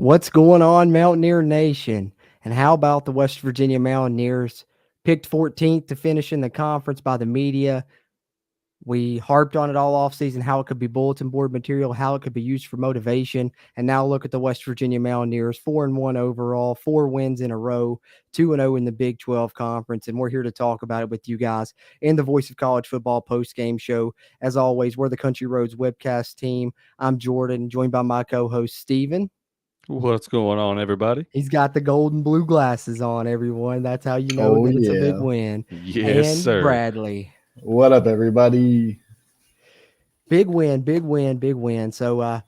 What's going on, Mountaineer Nation? And how about the West Virginia Mountaineers? Picked 14th to finish in the conference by the media. We harped on it all offseason, how it could be bulletin board material, how it could be used for motivation. And now look at the West Virginia Mountaineers, 4-1 overall, 4 wins in a row, 2-0 in the Big 12 Conference. And we're here to talk about it with you guys in the Voice of College Football post-game show. As always, we're the Country Roads webcast team. I'm Jordan, joined by my co-host, Steven. What's going on, everybody? He's got the gold and blue glasses on, everyone. That's how you know that it's a big win. Yes, and sir. Bradley. What up, everybody? Big win, big win, big win. So a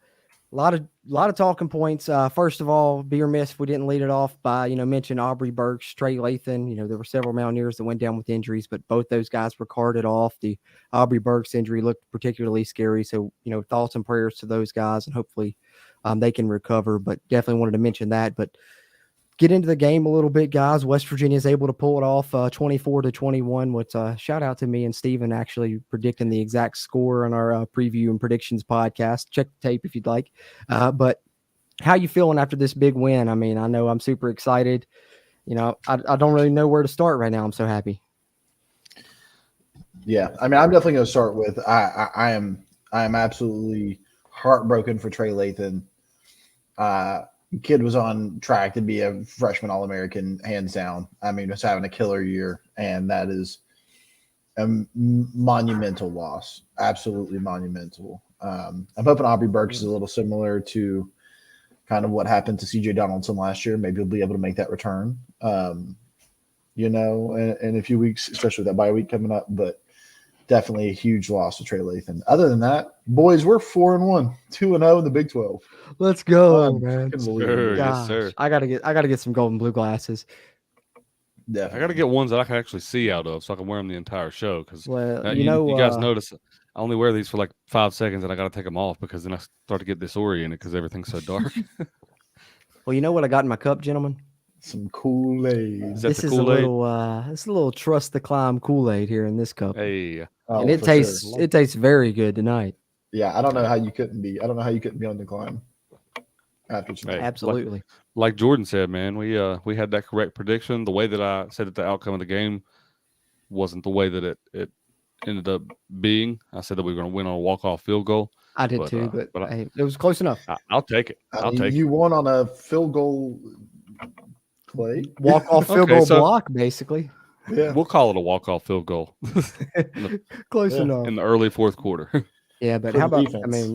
lot of talking points. First of all, be remiss if we didn't lead it off by, mention Aubrey Burks, Trey Lathan. There were several Mountaineers that went down with injuries, but both those guys were carted off. The Aubrey Burks injury looked particularly scary. So, thoughts and prayers to those guys, and hopefully they can recover, but definitely wanted to mention that. But get into the game a little bit, guys. West Virginia is able to pull it off 24-21. With shout out to me and Steven actually predicting the exact score on our preview and predictions podcast. Check the tape if you'd like. But how you feeling after this big win? I mean, I know I'm super excited. I don't really know where to start right now. I'm so happy. Yeah, I mean, I'm definitely going to start with I am absolutely heartbroken for Trey Lathan. Kid was on track to be a freshman All-American, hands down. I mean, was having a killer year, and that is a monumental loss. Absolutely monumental. I'm hoping Aubrey Burks is a little similar to kind of what happened to C.J. Donaldson last year. Maybe he'll be able to make that return, in a few weeks, especially with that bye week coming up. But definitely a huge loss to Trey Lathan. Other than that, boys, we're 4-1, 2-0 in the Big 12. Let's go, man. Sure, yes, sir. I gotta get some gold and blue glasses. Definitely. I got to get ones that I can actually see out of, so I can wear them the entire show. Because you guys notice I only wear these for like 5 seconds, and I got to take them off because then I start to get disoriented because everything's so dark. Well, you know what I got in my cup, gentlemen? Some Kool-Aid. This is a little Trust the Climb Kool-Aid here in this cup. Hey, and it tastes very good tonight. Yeah, I don't know how you couldn't be on the climb after tonight. Absolutely. Like Jordan said, man, we had that correct prediction. The way that I said that the outcome of the game wasn't the way that it ended up being. I said that we were going to win on a walk-off field goal. I did too, but hey, it was close enough. I'll take it. You won on a field goal play. Walk-off field goal block, basically. Yeah. We'll call it a walk-off field goal. Close enough. In the early fourth quarter. Yeah, but how about,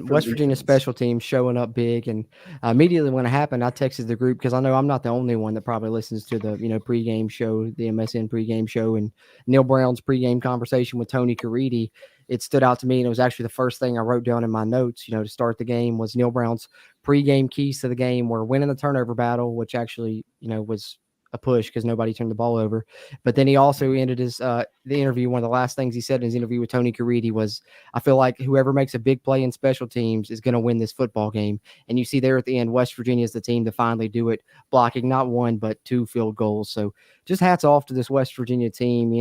West Virginia special teams showing up big, and immediately when it happened, I texted the group because I know I'm not the only one that probably listens to the, pregame show, the MSN pregame show, and Neil Brown's pregame conversation with Tony Caridi. It stood out to me, and it was actually the first thing I wrote down in my notes, to start the game was Neil Brown's pregame keys to the game were winning the turnover battle, which actually, was a push because nobody turned the ball over. But then he also ended his the interview. One of the last things he said in his interview with Tony Caridi was, I feel like whoever makes a big play in special teams is going to win this football game. And you see there at the end, West Virginia is the team to finally do it, blocking not 1 but 2 field goals. So just hats off to this West Virginia team.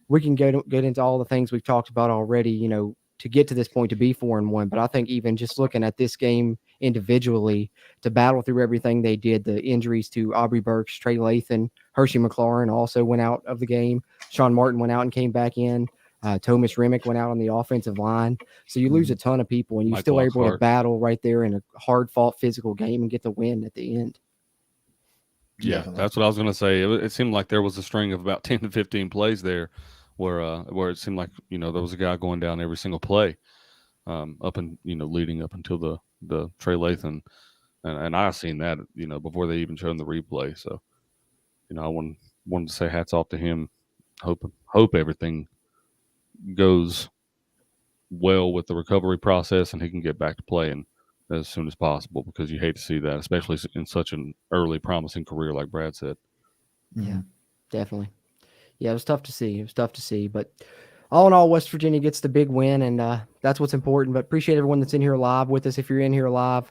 We can get into all the things we've talked about already, to get to this point to be 4-1. But I think even just looking at this game individually, to battle through everything they did, the injuries to Aubrey Burks, Trey Lathan, Hershey McLaurin also went out of the game. Sean Martin went out and came back in. Thomas Remick went out on the offensive line. So you lose a ton of people, and you're still able to battle right there in a hard-fought physical game and get the win at the end. Yeah, that's what I was going to say. It seemed like there was a string of about 10 to 15 plays there where it seemed like, there was a guy going down every single play leading up until the Trey Lathan. And I seen that, before they even showed the replay. So, I wanted to say hats off to him. Hope everything goes well with the recovery process and he can get back to playing as soon as possible, because you hate to see that, especially in such an early promising career like Brad said. Yeah, definitely. Yeah, it was tough to see. But all in all, West Virginia gets the big win, and that's what's important. But appreciate everyone that's in here live with us. If you're in here live,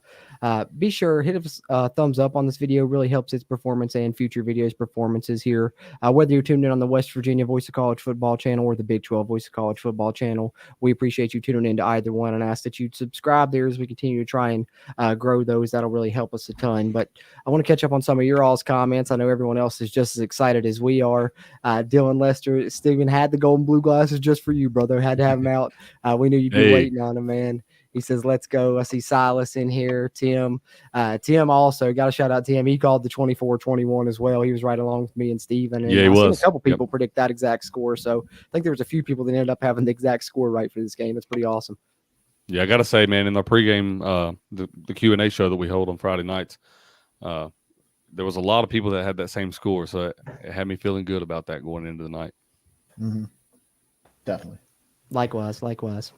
Be sure hit a thumbs up on this video. Really helps its performance and future videos performances here. Whether you're tuned in on the West Virginia Voice of College Football channel or the Big 12 Voice of College Football channel, we appreciate you tuning into either one and ask that you subscribe there as we continue to try and grow those. That'll really help us a ton. But I want to catch up on some of your all's comments. I know everyone else is just as excited as we are. Dylan Lester, Steven had the gold and blue glasses just for you, brother. Had to have them out. We knew you'd be waiting on them, man. He says, let's go. I see Silas in here. Tim also, got to shout out Tim. He called the 24-21 as well. He was right along with me and Steven. And yeah, he was. A couple people predict that exact score. So I think there was a few people that ended up having the exact score right for this game. That's pretty awesome. Yeah, I got to say, man, in the pregame, the Q&A show that we hold on Friday nights, there was a lot of people that had that same score. So it had me feeling good about that going into the night. Mm-hmm. Definitely. Likewise.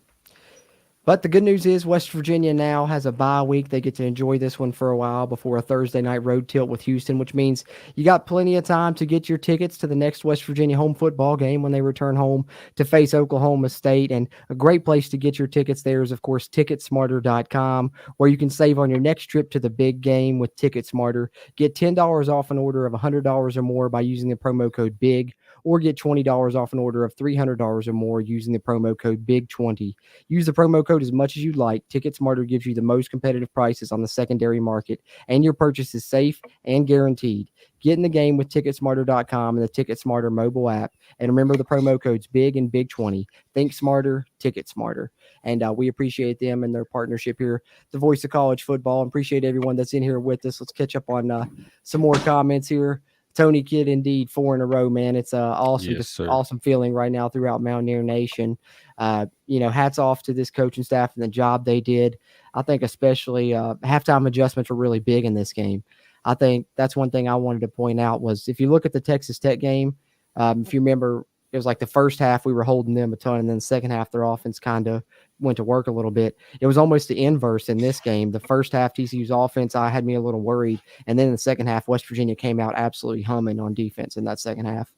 But the good news is West Virginia now has a bye week. They get to enjoy this one for a while before a Thursday night road tilt with Houston, which means you got plenty of time to get your tickets to the next West Virginia home football game when they return home to face Oklahoma State. And a great place to get your tickets there is, of course, ticketsmarter.com, where you can save on your next trip to the big game with TicketSmarter. Get $10 off an order of $100 or more by using the promo code BIG, or get $20 off an order of $300 or more using the promo code BIG20. Use the promo code as much as you'd like. TicketSmarter gives you the most competitive prices on the secondary market, and your purchase is safe and guaranteed. Get in the game with TicketSmarter.com and the TicketSmarter mobile app. And remember the promo codes BIG and BIG20. Think smarter, Ticket Smarter. And we appreciate them and their partnership here, the Voice of College Football. And appreciate everyone that's in here with us. Let's catch up on some more comments here. Tony Kidd, indeed, 4 in a row, man. It's awesome, awesome feeling right now throughout Mountaineer Nation. Hats off to this coaching staff and the job they did. I think especially halftime adjustments were really big in this game. I think that's one thing I wanted to point out was if you look at the Texas Tech game, if you remember, it was like the first half we were holding them a ton, and then the second half their offense kind of went to work a little bit. It was almost the inverse in this game. The first half, TCU's offense, I had me a little worried, and then in the second half, West Virginia came out absolutely humming on defense in that second half.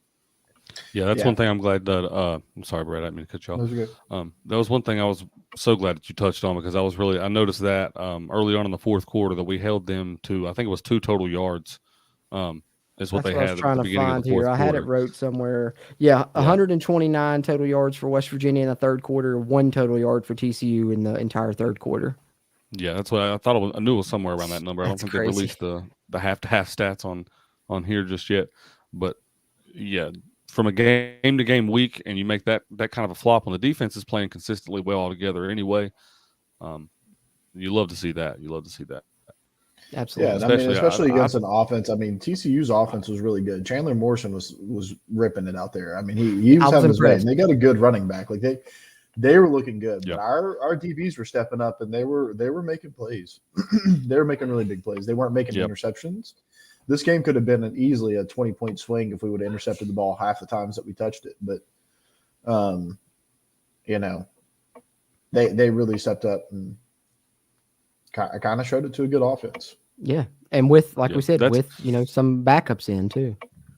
Yeah, that's one thing I'm glad that I'm sorry, Brad, I didn't mean to cut you off. That was one thing I was so glad that you touched on, because I noticed that early on in the fourth quarter that we held them to, I think it was 2 total yards. Is what they had at the beginning of the fourth quarter. I had it wrote somewhere. Yeah, 129 total yards for West Virginia in the third quarter, 1 total yard for TCU in the entire third quarter. Yeah, that's what I thought. I knew it was somewhere around that number. I don't think crazy. They released the half-to-half stats on here just yet. But yeah, from a game-to-game week, and you make that kind of a flop when the defense is playing consistently well altogether anyway, you love to see that. Absolutely. Yeah, especially against an offense. I mean, TCU's offense was really good. Chandler Morrison was ripping it out there. I mean, he was having his way. And they got a good running back. Like they were looking good. Yep. But our DBs were stepping up, and they were making plays. They were making really big plays. They weren't making interceptions. This game could have been easily a 20-point swing if we would have intercepted the ball half the times that we touched it. But they really stepped up and kind of showed it to a good offense. Yeah, and with we said, with some backups in too.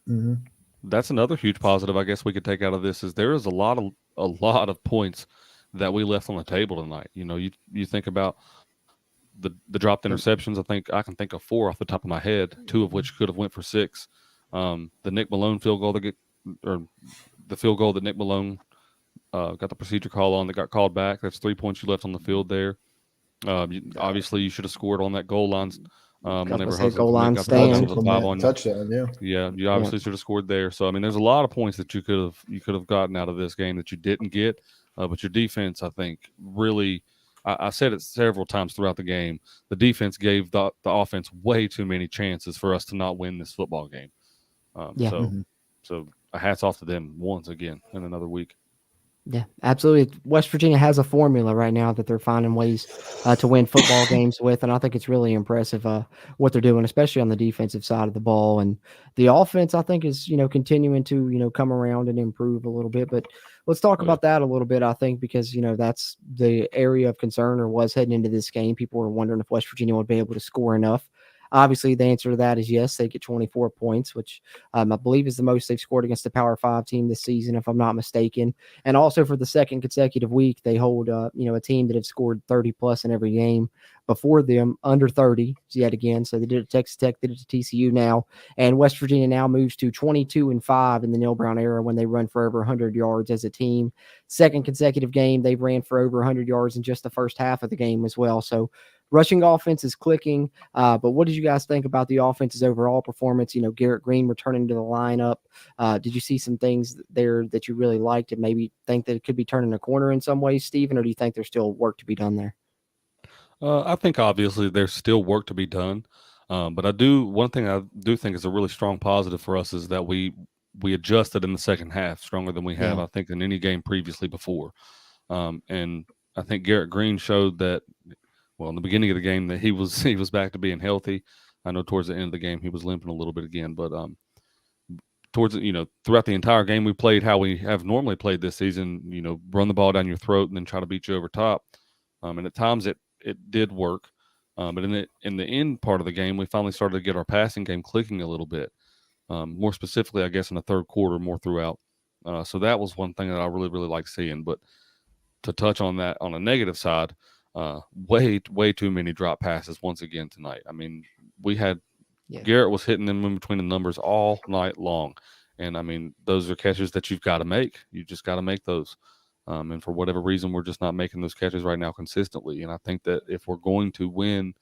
Mm-hmm. That's another huge positive I guess we could take out of this is there is a lot of points that we left on the table tonight. You think about the dropped interceptions. I can think of 4 off the top of my head, 2 of which could have went for 6. The Nick Malone field goal the field goal that Nick Malone got the procedure call on that got called back. That's 3 points you left on the field there. Obviously, you should have scored on that goal line. Whenever goal line stand, touchdown, you obviously should have scored there. So I mean, there's a lot of points that you could have gotten out of this game that you didn't get. But your defense, I think, really, I said it several times throughout the game. The defense gave the offense way too many chances for us to not win this football game. So hats off to them once again in another week. Yeah, absolutely. West Virginia has a formula right now that they're finding ways to win football games with, and I think it's really impressive what they're doing, especially on the defensive side of the ball. And the offense, I think, is continuing to come around and improve a little bit. But let's talk about that a little bit. I think because that's the area of concern, or was heading into this game. People were wondering if West Virginia would be able to score enough. Obviously, the answer to that is yes. They get 24 points, which I believe is the most they've scored against a Power 5 team this season, if I'm not mistaken. And also for the second consecutive week, they hold a team that have scored 30 plus in every game before them, under 30 yet again. So they did it to Texas Tech, did it to TCU now, and West Virginia now moves to 22-5 in the Neil Brown era when they run for over 100 yards as a team. Second consecutive game, they've ran for over 100 yards in just the first half of the game as well. So rushing offense is clicking. But what did you guys think about the offense's overall performance? Garrett Green returning to the lineup. Did you see some things there that you really liked and maybe think that it could be turning a corner in some ways, Stephen, or do you think there's still work to be done there? I think obviously there's still work to be done. But one thing I do think is a really strong positive for us is that we adjusted in the second half stronger than we have, I think, in any game previously before. And I think Garrett Green showed that, well, in the beginning of the game, that he was back to being healthy. I know towards the end of the game he was limping a little bit again, but throughout the entire game we played how we have normally played this season. Run the ball down your throat and then try to beat you over top. And at times it did work, but in the end part of the game we finally started to get our passing game clicking a little bit. More specifically, I guess in the third quarter, more throughout. So that was one thing that I really, really like seeing. But to touch on that on a negative side, way too many drop passes once again tonight. I mean, we had Garrett was hitting them in between the numbers all night long. And I mean, those are catches that you've got to make. You just got to make those. And for whatever reason, we're just not making those catches right now consistently. And I think that if we're going to win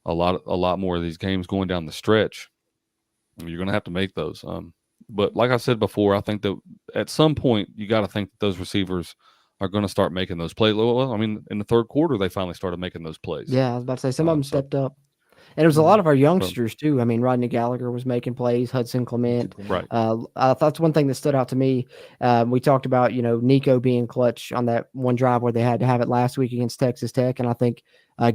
a lot more of these games going down the stretch, you're going to have to make those. But like I said before, I think that at some point you got to think that those receivers are going to start making those plays. Well, I mean, in the third quarter, they finally started making those plays. Yeah, I was about to say some of them stepped up. And it was a lot of our youngsters, too. I mean, Rodney Gallagher was making plays, Hudson Clement. Right. I thought that's one thing that stood out to me. We talked about, Nico being clutch on that one drive where they had to have it last week against Texas Tech. And I think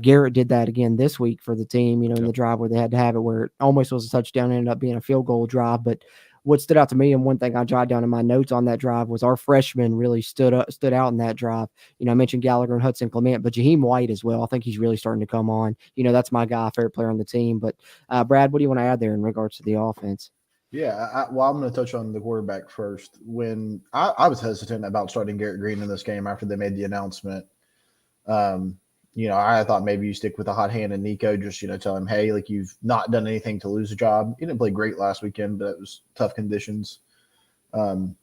Garrett did that again this week for the team, in the drive where they had to have it, where it almost was a touchdown, ended up being a field goal drive. But what stood out to me, and one thing I jotted down in my notes on that drive, was our freshmen really stood out in that drive. I mentioned Gallagher and Hudson Clement, but Jaheim White as well. I think he's really starting to come on. That's my guy, favorite player on the team. But Brad, what do you want to add there in regards to the offense? Yeah, I'm going to touch on the quarterback first. When I was hesitant about starting Garrett Green in this game after they made the announcement. I thought maybe you stick with a hot hand and Nico, just, tell him, hey, like, you've not done anything to lose a job. He didn't play great last weekend, but it was tough conditions. Why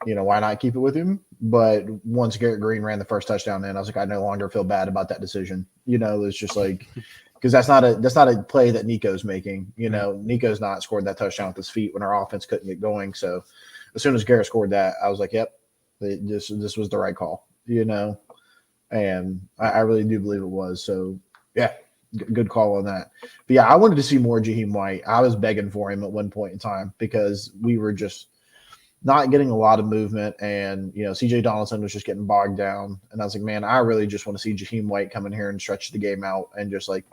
not keep it with him? But once Garrett Green ran the first touchdown in, I was like, I no longer feel bad about that decision. It's just like, because that's not a play that Nico's making. Nico's not scored that touchdown with his feet when our offense couldn't get going. So as soon as Garrett scored that, I was like, yep, this was the right call, and I really do believe it was. So, yeah, good call on that. But, yeah, I wanted to see more Jaheim White. I was begging for him at one point in time because we were just not getting a lot of movement. And, C.J. Donaldson was just getting bogged down. And I was like, man, I really just want to see Jaheim White come in here and stretch the game out and just, like,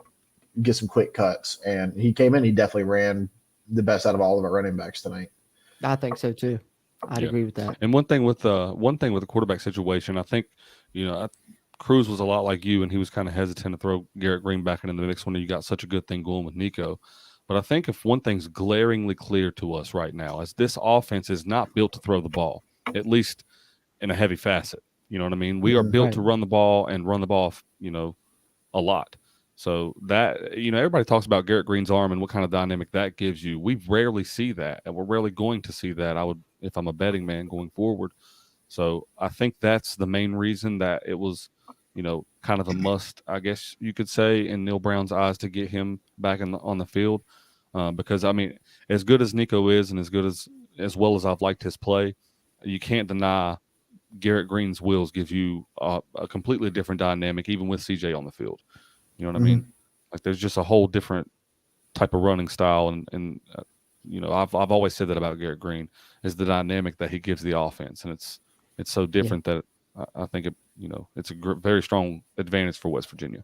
get some quick cuts. And he came in. He definitely ran the best out of all of our running backs tonight. I think so, too. I'd agree with that. And one thing with the quarterback situation, I think, Cruz was a lot like you, and he was kind of hesitant to throw Garrett Green back into the mix when you got such a good thing going with Nico. But I think if one thing's glaringly clear to us right now is this offense is not built to throw the ball, at least in a heavy facet. You know what I mean? We are built to run the ball and run the ball, a lot. So that, everybody talks about Garrett Green's arm and what kind of dynamic that gives you. We rarely see that, and we're rarely going to see that. If I'm a betting man going forward. So I think that's the main reason that it was, kind of a must, I guess you could say, in Neil Brown's eyes to get him back on the field. Because, I mean, as good as Nico is and as well as I've liked his play, you can't deny Garrett Green's wheels give you a completely different dynamic, even with CJ on the field. You know what I mean? Like, there's just a whole different type of running style. And I've always said that about Garrett Green is the dynamic that he gives the offense. And it's so different that I think it's a very strong advantage for West Virginia.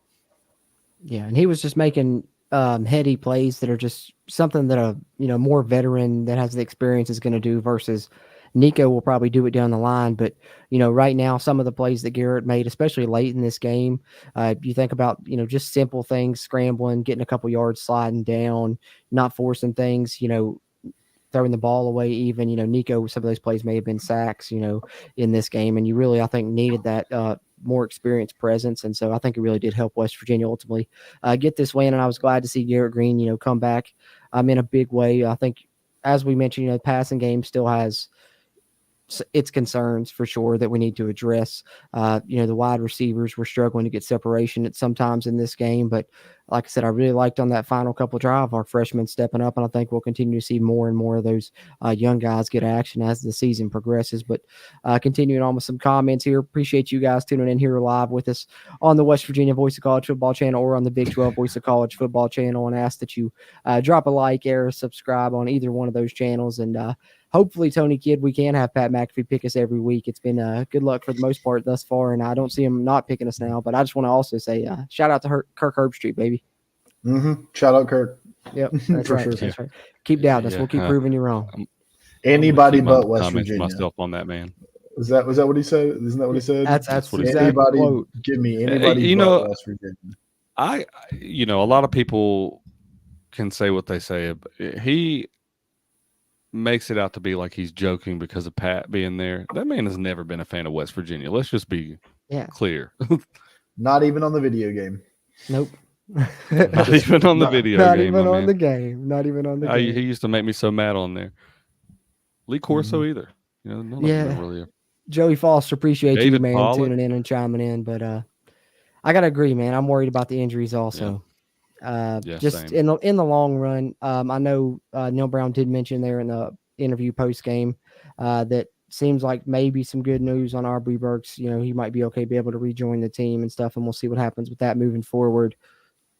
Yeah, and he was just making heady plays that are just something that a more veteran that has the experience is going to do versus Nico will probably do it down the line. But, right now, some of the plays that Garrett made, especially late in this game, you think about, just simple things, scrambling, getting a couple yards, sliding down, not forcing things, throwing the ball away even, Nico, some of those plays may have been sacks, in this game. And you really, I think, needed that more experienced presence. And so I think it really did help West Virginia ultimately get this win. And I was glad to see Garrett Green, come back in a big way. I think, as we mentioned, the passing game still has its concerns for sure that we need to address. The wide receivers were struggling to get separation at sometimes in this game, but like I said, I really liked on that final couple drive our freshmen stepping up, and I think we'll continue to see more and more of those young guys get action as the season progresses. But continuing on with some comments here, appreciate you guys tuning in here live with us on the West Virginia Voice of College Football channel or on the Big 12 Voice of College Football channel, and ask that you drop a like or subscribe on either one of those channels. And hopefully, Tony Kidd, we can have Pat McAfee pick us every week. It's been good luck for the most part thus far, and I don't see him not picking us now. But I just want to also say shout out to Kirk Herbstreit, baby. Shout out Kirk. Yep, that's right. Sure. That's right. Keep doubting us. We'll keep proving you wrong. Anybody but West Virginia. Myself on that, man. Was that what he said? Isn't that what he said? That's what he said. Anybody, give me anybody but West Virginia. A lot of people can say what they say. He makes it out to be like he's joking because of Pat being there. That man has never been a fan of West Virginia. Let's just be clear. Not even on the video game. Nope. Not even on the video game. Not even on the game. Not even on the game. He used to make me so mad on there. Lee Corso either. Really. Joey Foster, appreciate David you, man, Pollack. tuning in and chiming in. But I gotta agree, man. I'm worried about the injuries also. Just same. in the long run. I know Neil Brown did mention there in the interview post game that seems like maybe some good news on Aubrey Burks. He might be okay, be able to rejoin the team and stuff, and we'll see what happens with that moving forward.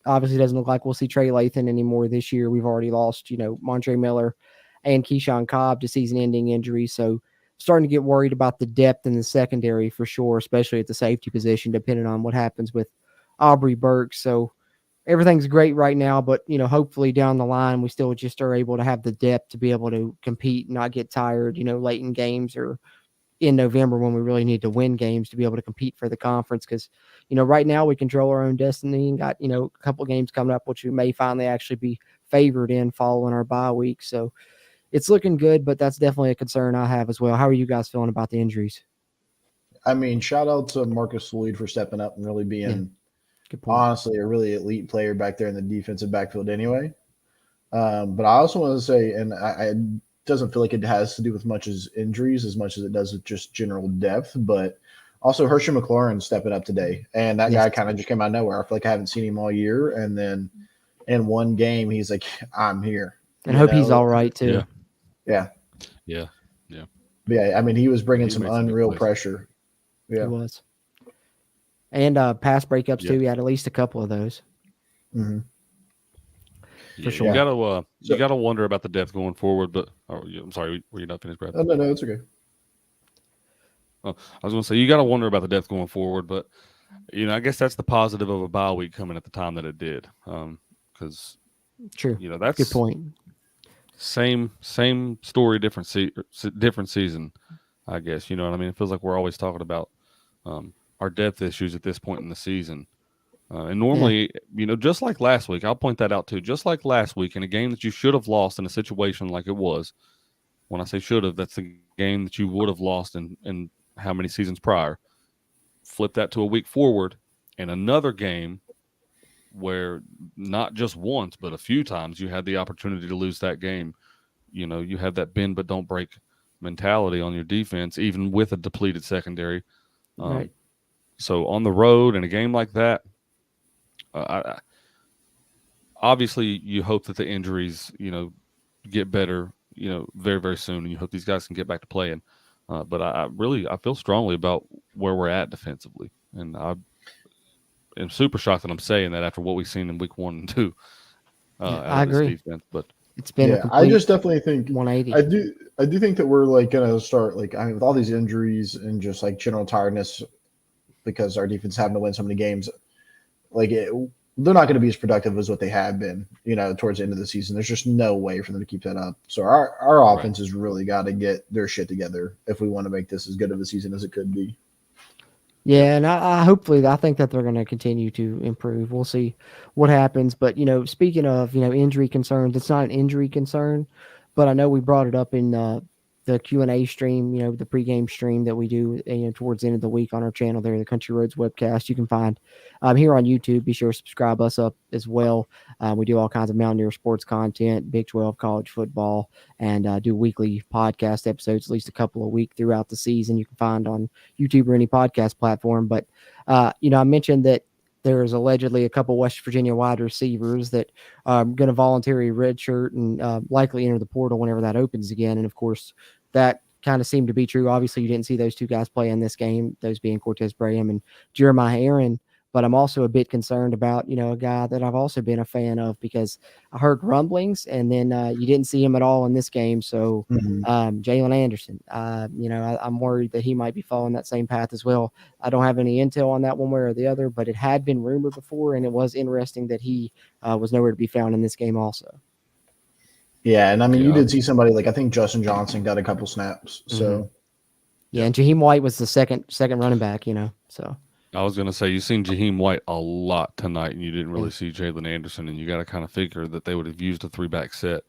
Obviously, doesn't look like we'll see Trey Lathan anymore this year. We've already lost, Montre Miller and Keyshawn Cobb to season-ending injuries. So starting to get worried about the depth in the secondary for sure, especially at the safety position, depending on what happens with Aubrey Burks. So everything's great right now, but, hopefully down the line, we still just are able to have the depth to be able to compete and not get tired, late in games or in November when we really need to win games to be able to compete for the conference. Because, right now we control our own destiny and got, a couple games coming up, which we may finally actually be favored in following our bye week. So it's looking good, but that's definitely a concern I have as well. How are you guys feeling about the injuries? I mean, shout out to Marcus Floyd for stepping up and really being honestly a really elite player back there in the defensive backfield anyway. But I also want to say, and I doesn't feel like it has to do with much as injuries as much as it does with just general depth, but also Hershey McLaurin stepping up today. And that guy kind of just came out of nowhere. I feel like I haven't seen him all year. And then in one game, he's like, I'm here. And hope he's all right too. Yeah. I mean, he was bringing some unreal pressure. Yeah. He was. And pass breakups too. He had at least a couple of those. Mm-hmm. For sure. You gotta wonder about the depth going forward. But I'm sorry, were you not finished, Brad? No, it's okay. I was going to say you got to wonder about the depth going forward, but I guess that's the positive of a bye week coming at the time that it did. Because true, that's good point. Same story, different season. I guess you know what I mean. It feels like we're always talking about our depth issues at this point in the season. And normally, just like last week, I'll point that out too. Just like last week, in a game that you should have lost in a situation like it was. When I say should have, that's the game that you would have lost in how many seasons prior. Flip that to a week forward, and another game where not just once, but a few times you had the opportunity to lose that game. You had that bend but don't break mentality on your defense, even with a depleted secondary. Right. So on the road in a game like that, obviously you hope that the injuries, get better, very, very soon, and you hope these guys can get back to playing. But I feel strongly about where we're at defensively, and I am super shocked that I'm saying that after what we've seen in week 1 and 2. I agree. Defense, but it's been I just definitely think 180. I do think that we're gonna start with all these injuries and just general tiredness because our defense having to win so many games. they're not going to be as productive as what they have been, towards the end of the season. There's just no way for them to keep that up. So our offense has really got to get their shit together if we want to make this as good of a season as it could be. Yeah, and I think that they're going to continue to improve. We'll see what happens. But, speaking of, injury concerns, it's not an injury concern, but I know we brought it up in the Q&A stream, the pregame stream that we do towards the end of the week on our channel there, the Country Roads webcast. You can find here on YouTube. Be sure to subscribe us up as well. We do all kinds of Mountaineer sports content, Big 12 college football, and do weekly podcast episodes, at least a couple a week throughout the season. You can find on YouTube or any podcast platform. But, I mentioned that there's allegedly a couple West Virginia wide receivers that are going to voluntarily redshirt and likely enter the portal whenever that opens again. And, of course, that kind of seemed to be true. Obviously, you didn't see those two guys play in this game, those being Cortez Braham and Jeremiah Aaron. But I'm also a bit concerned about, a guy that I've also been a fan of because I heard rumblings and then you didn't see him at all in this game. So Jalen Anderson, I'm worried that he might be following that same path as well. I don't have any intel on that one way or the other, but it had been rumored before, and it was interesting that he was nowhere to be found in this game also. Yeah, and you did see somebody I think Justin Johnson got a couple snaps. So yeah, and Jaheim White was the second running back, so. I was going to say, you've seen Jaheim White a lot tonight, and you didn't really see Jalen Anderson, and you got to kind of figure that they would have used a 3-back set.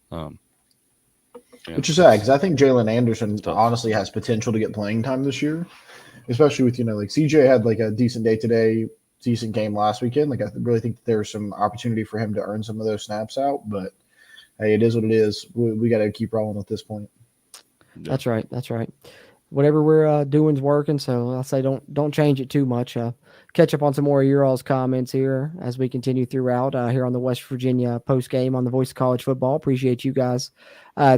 Which is sad, because I think Jalen Anderson honestly has potential to get playing time this year, especially with, CJ had a decent day today, decent game last weekend. I really think there's some opportunity for him to earn some of those snaps out, but hey, it is what it is. We got to keep rolling at this point. Yeah. That's right. Whatever we're doing is working, so I'll say don't change it too much. Catch up on some more of your all's comments here as we continue throughout here on the West Virginia post game on the Voice of College Football. Appreciate you guys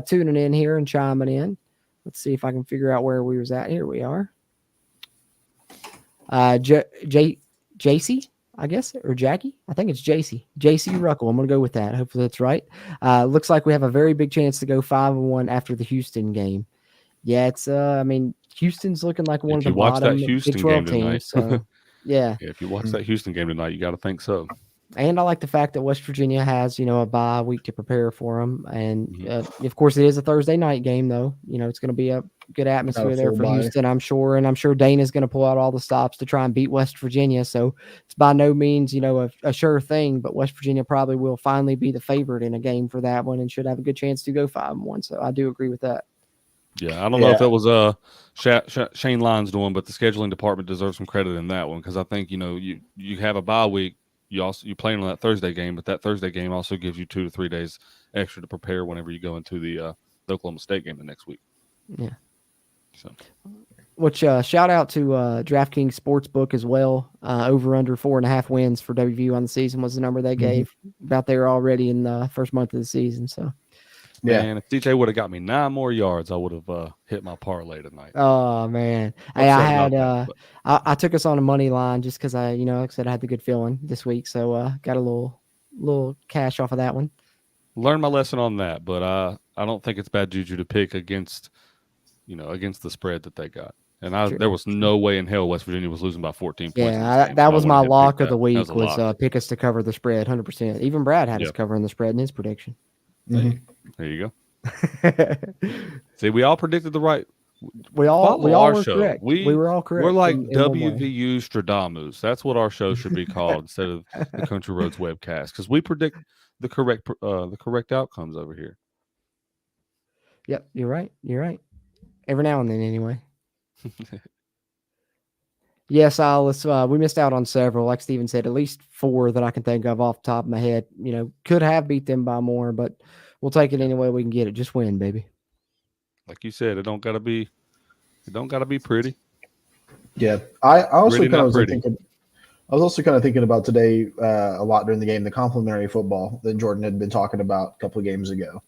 tuning in here and chiming in. Let's see if I can figure out where we was at. Here we are. JC, I guess, or Jackie. I think it's JC Ruckle. I'm going to go with that. Hopefully that's right. Looks like we have a very big chance to go 5-1 after the Houston game. Yeah, it's Houston's looking like one of the bottom Big 12 teams. So, yeah. If you watch that Houston game tonight, you got to think so. And I like the fact that West Virginia has, a bye week to prepare for them. And, of course, it is a Thursday night game, though. It's going to be a good atmosphere there for Houston, I'm sure. And I'm sure Dana's going to pull out all the stops to try and beat West Virginia. So it's by no means, a sure thing. But West Virginia probably will finally be the favorite in a game for that one and should have a good chance to go 5-1. So I do agree with that. Yeah, I don't know if it was Shane Lyons doing, but the scheduling department deserves some credit in that one because I think you have a bye week. You playing on that Thursday game, but that Thursday game also gives you 2 to 3 days extra to prepare whenever you go into the Oklahoma State game the next week. Yeah. So, which shout out to DraftKings Sportsbook as well. Over under 4.5 wins for WVU on the season was the number they gave. About there already in the first month of the season. So. Yeah, and if DJ would have got me 9 more yards, I would have hit my parlay tonight. Oh man, hey, I had I took us on a money line just because I like I said I had the good feeling this week, so got a little cash off of that one. Learned my lesson on that, but I don't think it's bad juju to pick against the spread that they got. And there was no way in hell West Virginia was losing by 14 points. Yeah, that was my lock of the week was pick us to cover the spread 100%. Even Brad had us covering the spread in his prediction. There you go. See, we all predicted the right. We all were correct. We were all correct. We're like WVU Stradamus. That's what our show should be called instead of the Country Roads webcast because we predict the correct outcomes over here. Yep, you're right. Every now and then, anyway. Yes, Alice. We missed out on several. Like Steven said, at least 4 that I can think of off the top of my head. Could have beat them by more, but we'll take it any way we can get it. Just win, baby. Like you said, it don't gotta be pretty. Yeah, I also kind of was thinking. I was also kind of thinking about today a lot during the game, the complimentary football that Jordan had been talking about a couple of games ago,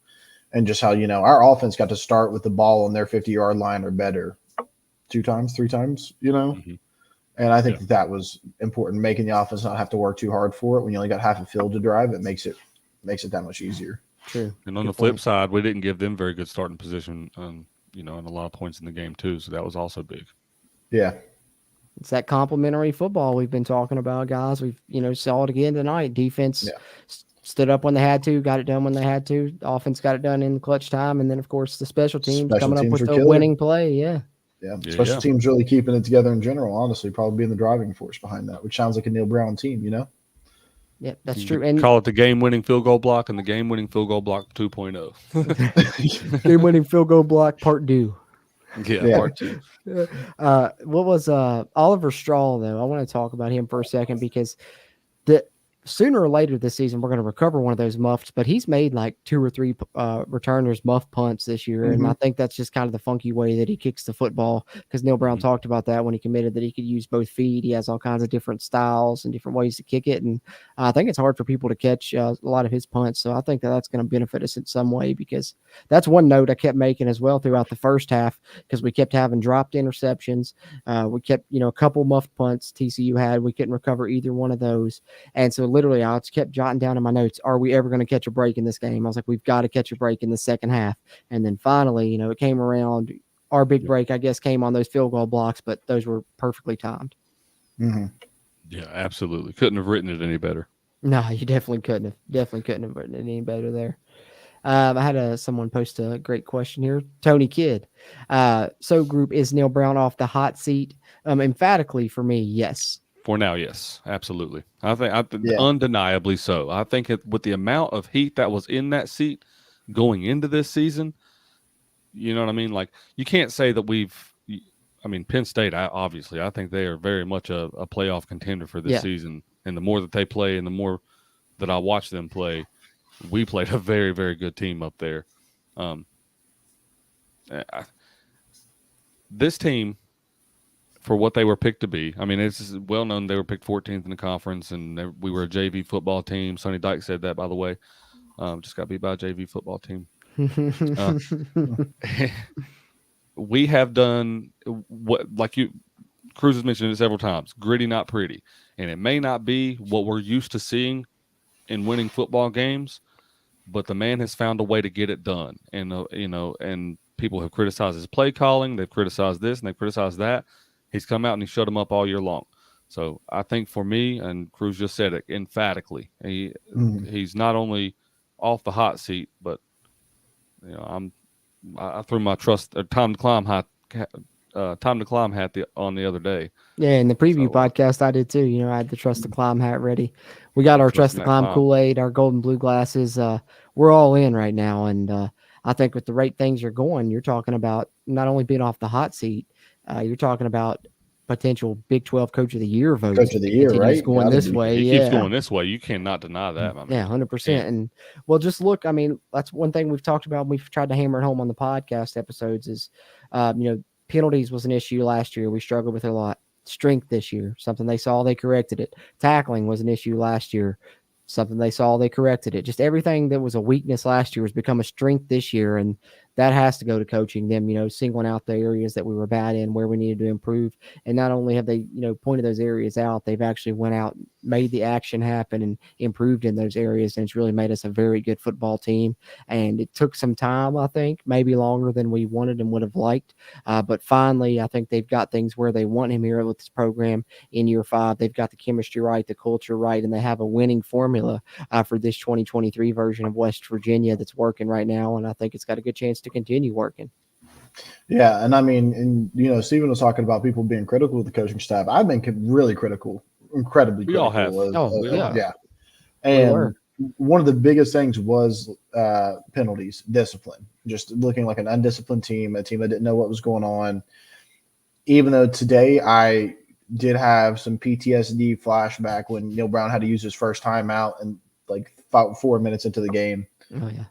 and just how our offense got to start with the ball on their 50-yard line or better 2 times, 3 times, And I think that was important, making the offense not have to work too hard for it. When you only got half a field to drive, it makes it that much easier. True. And on the flip side, we didn't give them very good starting position, and a lot of points in the game too. So that was also big. Yeah. It's that complementary football we've been talking about, guys. We've, saw it again tonight. Defense stood up when they had to, got it done when they had to. The offense got it done in clutch time. And then, of course, the special teams coming up with the winning play. Yeah. Yeah. Special teams really keeping it together in general, honestly, probably being the driving force behind that, which sounds like a Neil Brown team, Yeah, that's true. And call it the game-winning field goal block and the game-winning field goal block 2.0. Game-winning field goal block part 2. Yeah, part 2. What was Oliver Straw, though? I want to talk about him for a second because sooner or later this season we're going to recover one of those muffs, but he's made like 2 or 3 returners muff punts this year, and I think that's just kind of the funky way that he kicks the football, because Neil Brown talked about that when he committed, that he could use both feet. He has all kinds of different styles and different ways to kick it, and I think it's hard for people to catch a lot of his punts, so I think that's going to benefit us in some way, because that's one note I kept making as well throughout the first half, because we kept having dropped interceptions. We kept, a couple muffed punts TCU had. We couldn't recover either one of those, and so literally, I just kept jotting down in my notes, are we ever going to catch a break in this game? I was like, we've got to catch a break in the second half. And then finally, it came around. Our big break, I guess, came on those field goal blocks, but those were perfectly timed. Yeah, absolutely. Couldn't have written it any better. No, you definitely couldn't have written it any better there. I had someone post a great question here. Tony Kidd. So group, is Neil Brown off the hot seat? Emphatically for me, yes. For now, yes, absolutely. I think undeniably so. I think with the amount of heat that was in that seat going into this season, you know what I mean? Like, you can't say that Penn State, obviously, I think they are very much a playoff contender for this season. And the more that they play and the more that I watch them play, we played a very, very good team up there. This team, for what they were picked to be. It's well known they were picked 14th in the conference, and we were a JV football team. Sonny Dyke said that, by the way. Just got beat by a JV football team. We have done what, Cruz has mentioned it several times, gritty, not pretty. And it may not be what we're used to seeing in winning football games, but the man has found a way to get it done. And, and people have criticized his play calling. They've criticized this and they've criticized that. He's come out and he shut them up all year long. So I think for me, and Cruz just said it emphatically, he's not only off the hot seat, but I threw my time to climb hat on the other day. Yeah, in the preview podcast I did too. I had the Trust to Climb hat ready. We got our Trust to Climb Kool-Aid, our golden blue glasses. We're all in right now, and I think with the rate things are going, you're talking about not only being off the hot seat. You're talking about potential Big 12 Coach of the Year vote. Coach of the Year, right? Going this way. He keeps going this way. You cannot deny that, my man. 100%. And just look, that's one thing we've talked about. We've tried to hammer it home on the podcast episodes is, penalties was an issue last year. We struggled with it a lot. Strength this year, something they saw, they corrected it. Tackling was an issue last year. Something they saw, they corrected it. Just everything that was a weakness last year has become a strength this year. And that has to go to coaching them, singling out the areas that we were bad in, where we needed to improve. And not only have they, pointed those areas out, they've actually went out, made the action happen and improved in those areas. And it's really made us a very good football team. And it took some time, I think, maybe longer than we wanted and would have liked. But finally, I think they've got things where they want him here with this program in year 5. They've got the chemistry right, the culture right, and they have a winning formula for this 2023 version of West Virginia that's working right now. And I think it's got a good chance to continue working. Yeah. And Stephen was talking about people being critical of the coaching staff. I've been really critical, incredibly critical. We all have. Yeah. And one of the biggest things was penalties, discipline, just looking like an undisciplined team, a team that didn't know what was going on. Even though today I did have some PTSD flashback when Neil Brown had to use his first timeout and 4 minutes into the game. Oh yeah.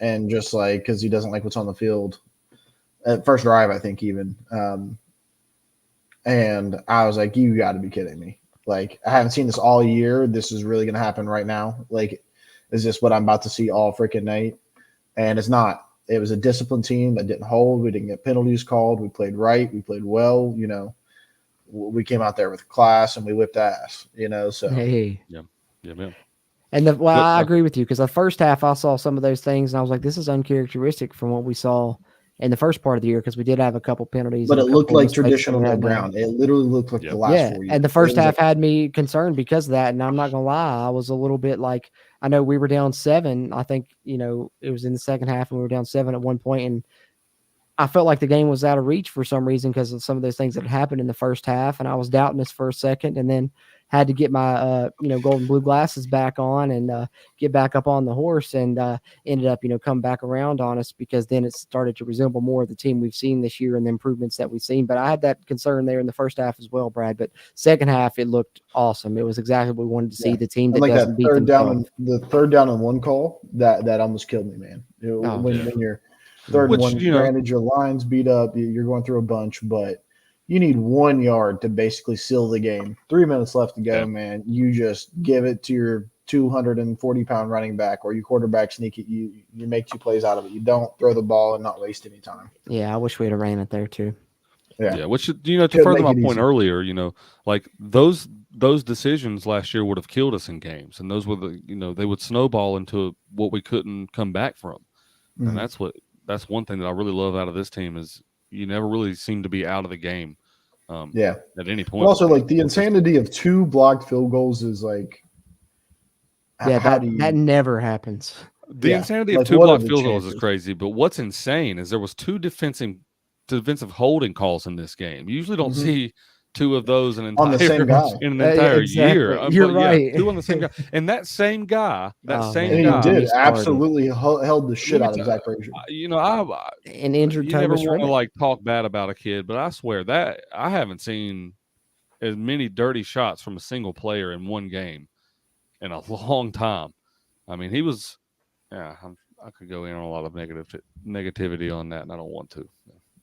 And just because he doesn't like what's on the field at first drive, I think even. And I was like, you got to be kidding me. I haven't seen this all year. This is really going to happen right now. Is this what I'm about to see all freaking night? And it's not. It was a disciplined team that didn't hold. We didn't get penalties called. We played right. We played well. We came out there with class and we whipped ass, so. Hey. Yeah, man. And I agree with you, because the first half I saw some of those things and I was like, this is uncharacteristic from what we saw in the first part of the year because we did have a couple penalties. But and it a looked couple like mistakes traditional we no had there. ground. It literally looked like the last 4 years. And the first half like, had me concerned because of that. And I'm not gonna lie, I was a little bit like, I know we were down 7. I think it was in the second half, and we were down 7 at one point, and I felt like the game was out of reach for some reason because of some of those things that happened in the first half, and I was doubting us for a second, and then had to get my gold and blue glasses back on and get back up on the horse, and ended up come back around on us because then it started to resemble more of the team we've seen this year and the improvements that we've seen. But I had that concern there in the first half as well, Brad. But second half, it looked awesome. It was exactly what we wanted to see. The team that like doesn't that beat third themselves. the third down and one call that almost killed me, man. When you're third and one, granted your line's beat up, you're going through a bunch, but you need 1 yard to basically seal the game. 3 minutes left to go, man. You just give it to your 240-pound running back, or you quarterback sneak it. You make 2 plays out of it. You don't throw the ball and not waste any time. Yeah, I wish we'd have ran it there too. Yeah, which to further my point earlier, like those decisions last year would have killed us in games, and those were they would snowball into what we couldn't come back from, and that's one thing that I really love out of this team is you never really seem to be out of the game. At any point. But also, like the insanity of 2 blocked field goals is like, that never happens. The insanity of 2 blocked field goals is crazy, but what's insane is there was 2 defensive holding calls in this game. You usually don't see 2 of those in an entire year. You're right. 2 on the same guy, and that same guy, he did absolutely held the shit out of Zach Frazier. An injured. You never want to like talk bad about a kid, but I swear that I haven't seen as many dirty shots from a single player in one game in a long time. I mean, he was. Yeah, I could go in on a lot of negativity on that, and I don't want to.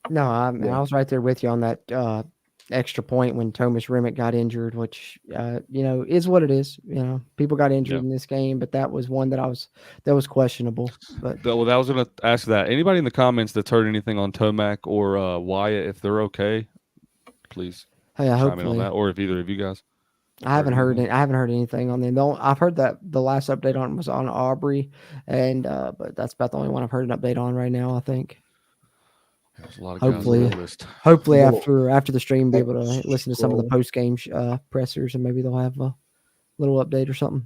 No, I was right there with you on that extra point when Thomas Remick got injured, which is what it is. People got injured in this game, but that was one that was questionable. But I was going to ask that. Anybody in the comments that's heard anything on Tomac or Wyatt, if they're okay, please chime in on that, or if either of you guys. I haven't heard anything on them. I've heard that the last update on was on Aubrey, and but that's about the only one I've heard an update on right now, I think. There's a lot of hopefully after the stream, be able to listen to some of the post game pressers, and maybe they'll have a little update or something.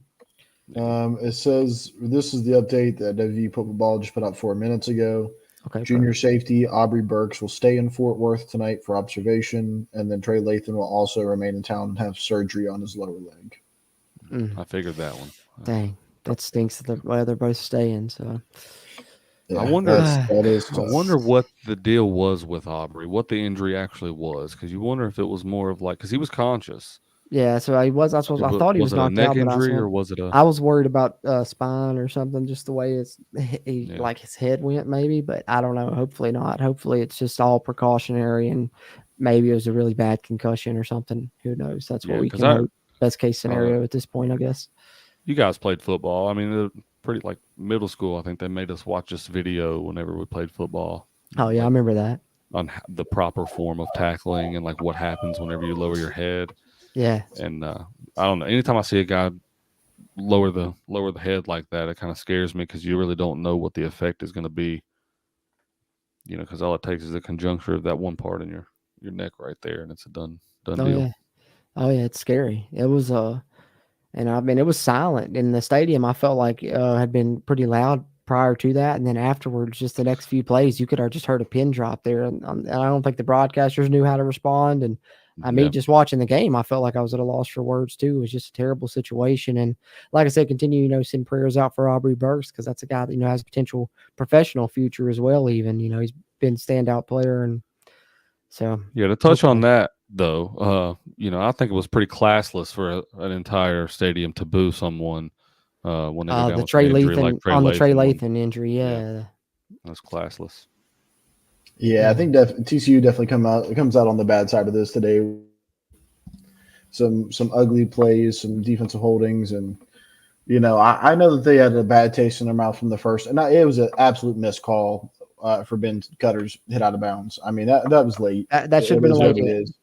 It says this is the update that WV Football just put out 4 minutes ago. Okay, Junior safety Aubrey Burks will stay in Fort Worth tonight for observation, and then Trey Lathan will also remain in town and have surgery on his lower leg. I figured that one. Dang, that stinks that they're both staying. So yeah, I wonder. I wonder what the deal was with Aubrey, what the injury actually was, because you wonder if it was more of like because he was conscious. Yeah, so he was. I thought he was knocked out. Was it a neck injury or was it a? I was worried about spine or something, just the way like his head went, maybe. But I don't know. Hopefully not. Hopefully it's just all precautionary, and maybe it was a really bad concussion or something. Who knows? That's what we can hope. Best case scenario at this point, I guess. You guys played football. I mean, pretty like middle school. I think they made us watch this video whenever we played football. Oh yeah, I remember that. On the proper form of tackling and like what happens whenever you lower your head. Yeah, and I don't know. Anytime I see a guy lower the head like that, it kind of scares me because you really don't know what the effect is going to be. Because all it takes is a conjuncture of that one part in your neck right there, and it's a done deal. Yeah. Oh yeah, it's scary. It was and I mean it was silent in the stadium. I felt like had been pretty loud prior to that, and then afterwards, just the next few plays, you could have just heard a pin drop there, and I don't think the broadcasters knew how to respond. And just watching the game, I felt like I was at a loss for words too. It was just a terrible situation. And like I said, continue, send prayers out for Aubrey Burks, because that's a guy that, has a potential professional future as well. Even, he's been a standout player. And so, yeah, to touch on that though, I think it was pretty classless for an entire stadium to boo someone when they go down the with Trey an injury, Lathan, like on the Trey Lathan injury. Yeah. That's classless. Yeah, I think TCU definitely comes out on the bad side of this today. Some ugly plays, some defensive holdings, and I know that they had a bad taste in their mouth from the first, and it was an absolute missed call for Ben Cutter's hit out of bounds. I mean that was late. That should have been a late. It is,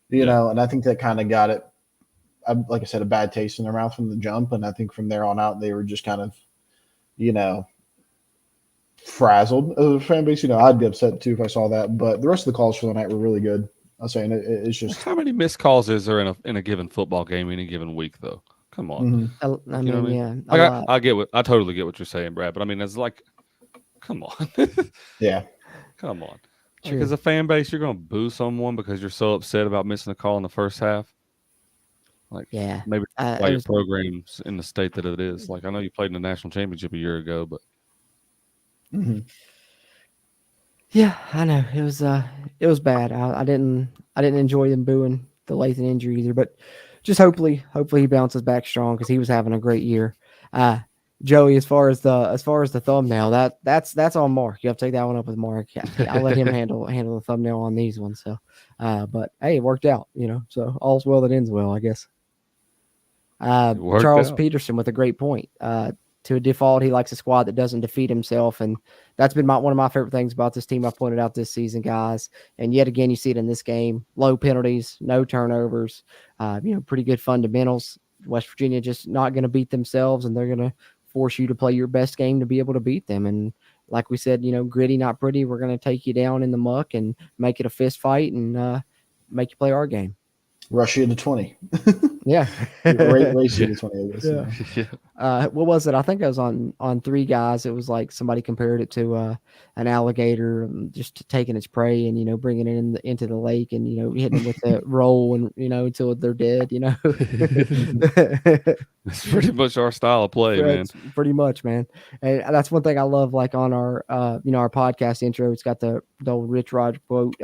and I think that kind of got it. Like I said, a bad taste in their mouth from the jump, and I think from there on out they were just kind of, frazzled as a fan base. I'd be upset too if I saw that. But the rest of the calls for the night were really good. I was saying it's just how many missed calls is there in a given football game any given week though? Come on. Mm-hmm. I mean, yeah, like I totally get what you're saying, Brad. But I mean, it's like, come on, yeah, come on. Like, as a fan base, you're going to boo someone because you're so upset about missing a call in the first half. Like, yeah, maybe why your program's in the state that it is. Like, I know you played in the national championship a year ago, but yeah, I know it was bad. I didn't enjoy them booing the Lathan injury either, but just hopefully he bounces back strong because he was having a great year. Joey, as far as the thumbnail, that's on Mark. You have to take that one up with Mark. I'll let him handle the thumbnail on these ones. So, but hey, it worked out, So all's well that ends well, I guess. Charles Peterson with a great point. To a default, he likes a squad that doesn't defeat himself, and that's been one of my favorite things about this team. I pointed out this season, guys, and yet again, you see it in this game: low penalties, no turnovers, pretty good fundamentals. West Virginia just not going to beat themselves, and they're going to force you to play your best game to be able to beat them. And like we said, gritty, not pretty. We're going to take you down in the muck and make it a fist fight and make you play our game. Rush you to 20. Yeah. Race you to 20, I guess. Yeah. What was it? I think I was on Three Guys. It was like somebody compared it to an alligator just taking its prey and, bringing it into the lake and, hitting them with the roll and, until they're dead, It's pretty much our style of play, man. Pretty much, man. And that's one thing I love, like on our, our podcast intro, it's got the old Rich Rod quote,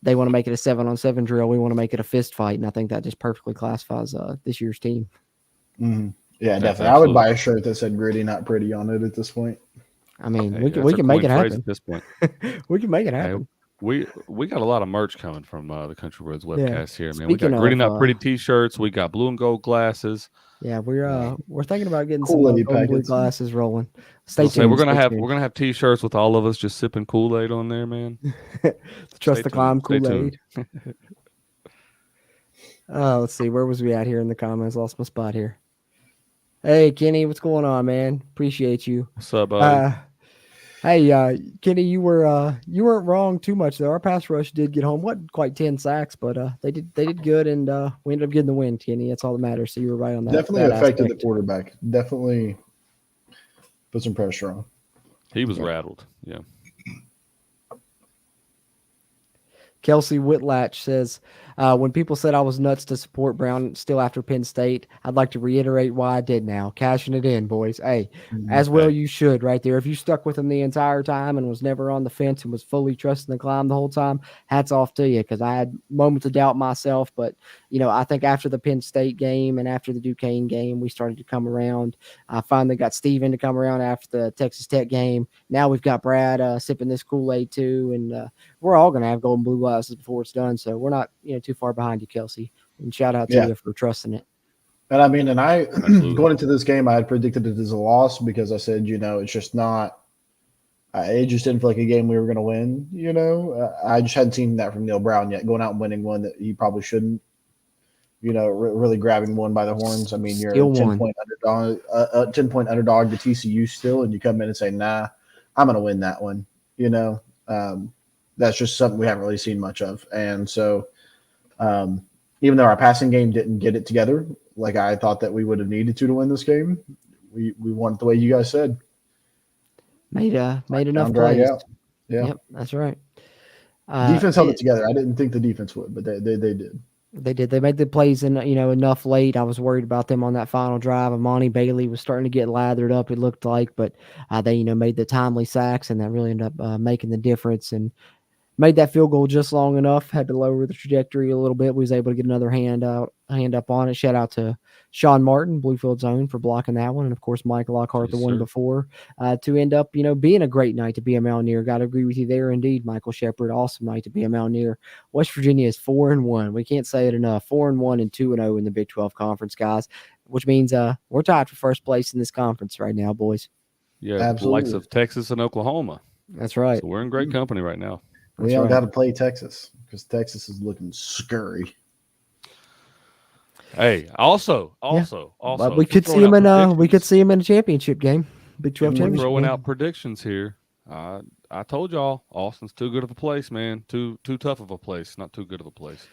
they want to make it a 7-on-7 drill. We want to make it a fist fight. And I think that just perfectly classifies this year's team. Mm-hmm. Yeah, definitely. I would buy a shirt that said gritty, not pretty on it at this point. I mean, we can make it happen. At this point. We can make it happen. Hey, we got a lot of merch coming from the Country Roads webcast here, man. Speaking we got gritty, not pretty t-shirts. We got blue and gold glasses. Yeah, we're thinking about getting some blue glasses rolling. Stay tuned. We're gonna have t-shirts with all of us just sipping Kool-Aid on there, man. Trust the climb Kool-Aid. Let's see, where was we at here in the comments? Lost my spot here. Hey Kenny, what's going on, man? Appreciate you. What's up, buddy? Hey, Kenny, you weren't wrong too much though. Our pass rush did get home. Wasn't quite 10 sacks, but they did good, and we ended up getting the win, Kenny. That's all that matters. So you were right on that. Definitely affected the quarterback. Definitely put some pressure on. He was rattled. Yeah. Kelsey Whitlatch says, when people said I was nuts to support Brown still after Penn State, I'd like to reiterate why I did now. Cashing it in, boys. Hey, as well you should right there. If you stuck with him the entire time and was never on the fence and was fully trusting the climb the whole time, hats off to you, because I had moments of doubt myself. But, I think after the Penn State game and after the Duquesne game, we started to come around. I finally got Steven to come around after the Texas Tech game. Now we've got Brad sipping this Kool-Aid too, and we're all going to have golden blue glasses before it's done. So we're not, too far behind you, Kelsey. And shout out to you for trusting it. And I mean, I going into this game, I had predicted it as a loss because I said, it's just not. It just didn't feel like a game we were going to win. I just hadn't seen that from Neil Brown yet. Going out and winning one that he probably shouldn't. Really grabbing one by the horns. I mean, you're a 10-point underdog to TCU still, and you come in and say, "Nah, I'm going to win that one." That's just something we haven't really seen much of. And so, even though our passing game didn't get it together, like I thought that we would have needed to win this game, we won it the way you guys said. Made enough plays. Yeah, yep, that's right. Defense held it together. I didn't think the defense would, but they did. They did. They made the plays enough late. I was worried about them on that final drive. Amani Bailey was starting to get lathered up, it looked like, but they made the timely sacks, and that really ended up making the difference and made that field goal just long enough. Had to lower the trajectory a little bit. We was able to get another hand up on it. Shout out to Sean Martin, Bluefield's own, for blocking that one, and of course Mike Lockhart, the one before, to end up being a great night to be a Mountaineer. Got to agree with you there, indeed, Michael Shepard. Awesome night to be a Mountaineer. West Virginia is 4-1. We can't say it enough. 4-1 and 2-0 in the Big 12 Conference, guys, which means we're tied for first place in this conference right now, boys. Yeah, absolutely. The likes of Texas and Oklahoma. That's right. So we're in great company right now. We don't got to play Texas because Texas is looking scurry. Hey, also, but we could see him in a championship game. Big 12 championship. Throwing out predictions here. I told y'all Austin's too good of a place, man. Too tough of a place. Not too good of a place.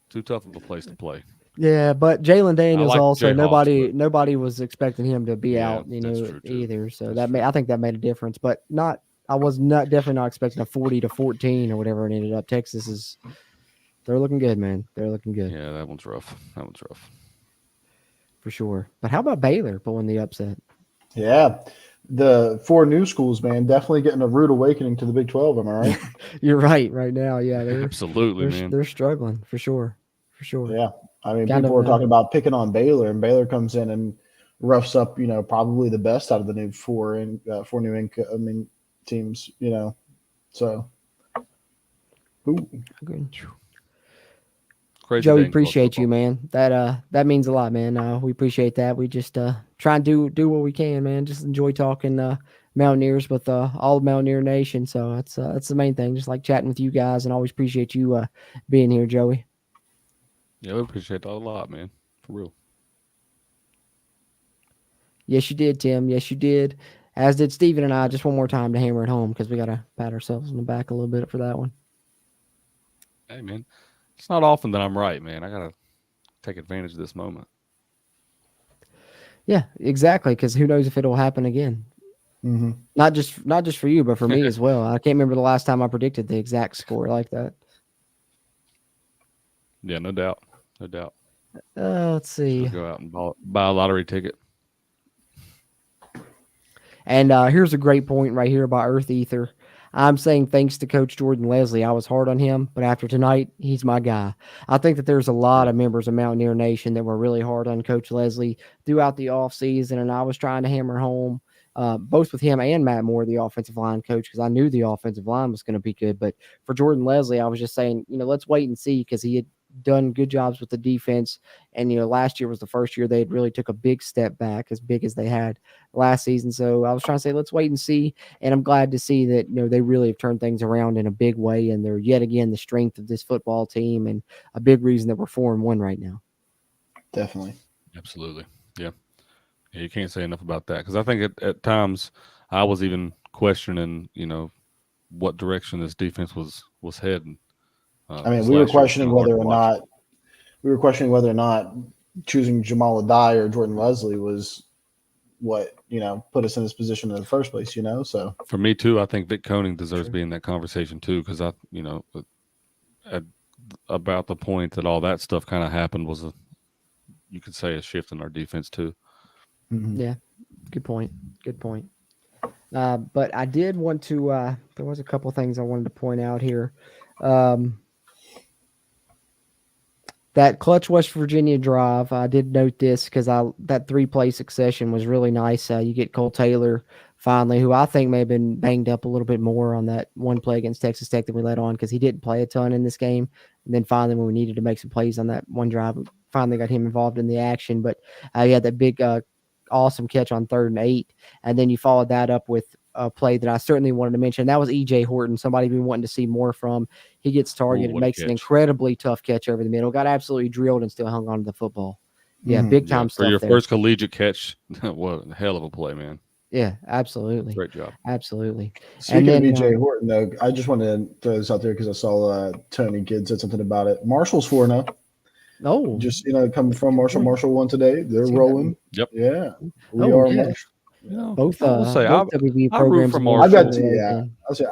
Too tough of a place to play. Yeah, but Jalen Daniels like also Jayhawks, nobody was expecting him to be Yeah, out, that's true, too. either. So That's I think that made a difference, but I was definitely not expecting a 40-14 or whatever it ended up. Texas they're looking good, man. They're looking good. Yeah, that one's rough. For sure. But how about Baylor pulling the upset? Yeah. The 4 new schools, man, definitely getting a rude awakening to the Big 12. Am I right? You're right now. Yeah, Absolutely, man. They're struggling for sure. Yeah. I mean, people were talking about picking on Baylor, and Baylor comes in and roughs up, probably the best out of the new 4 new incoming teams, So, Crazy Joey, appreciate you, man. That means a lot, man. We appreciate that. We just try and do what we can, man. Just enjoy talking Mountaineers with all of Mountaineer Nation. So that's the main thing. Just like chatting with you guys, and always appreciate you being here, Joey. Yeah, we appreciate that a lot, man. For real. Yes, you did, Tim. Yes, you did. As did Steven and I. Just one more time to hammer it home because we got to pat ourselves on the back a little bit for that one. Hey, man. It's not often that I'm right, man. I got to take advantage of this moment. Yeah, exactly, because who knows if it'll happen again. Mm-hmm. Not just for you, but for me as well. I can't remember the last time I predicted the exact score like that. Yeah, no doubt. Let's see. Go out and buy a lottery ticket. And here's a great point right here by Earth Ether. I'm saying thanks to Coach Jordan Leslie. I was hard on him, but after tonight, he's my guy. I think that there's a lot of members of Mountaineer Nation that were really hard on Coach Leslie throughout the offseason, and I was trying to hammer home both with him and Matt Moore, the offensive line coach, because I knew the offensive line was going to be good. But for Jordan Leslie, I was just saying, let's wait and see, because he had done good jobs with the defense. And, last year was the first year they had really took a big step back, as big as they had last season. So I was trying to say, let's wait and see. And I'm glad to see that, they really have turned things around in a big way. And they're yet again the strength of this football team, and a big reason that we're 4-1 right now. Definitely. Absolutely. Yeah. Yeah, you can't say enough about that, because I think at times I was even questioning, what direction this defense was heading. We were questioning whether or not choosing Jamal Adai or Jordan Leslie was what put us in this position in the first place. So for me too, I think Vic Koenig deserves to be in that conversation too, because about the point that all that stuff kind of happened was you could say a shift in our defense too. Mm-hmm. Yeah, good point. But I did want to. There was a couple things I wanted to point out here. That clutch West Virginia drive, I did note this because that 3-play succession was really nice. You get Cole Taylor finally, who I think may have been banged up a little bit more on that one play against Texas Tech that we let on, because he didn't play a ton in this game. And then finally, when we needed to make some plays on that one drive, we finally got him involved in the action. But he had that big, awesome catch on 3rd and 8. And then you followed that up with a play that I certainly wanted to mention. That was E.J. Horton, somebody we've been wanting to see more from. He gets targeted, makes an incredibly tough catch over the middle, got absolutely drilled and still hung on to the football. Yeah, big time stuff. For your there. First collegiate catch, what a hell of a play, man. Yeah, absolutely. Great job. Absolutely. Speaking of E.J. Horton, though, I just wanted to throw this out there because I saw Tony Kidd said something about it. Marshall's 4-0. Oh, just coming from Marshall. Marshall won today. They're rolling. Yep. Yeah, we are Marshall. Both WV I root programs for Marshall.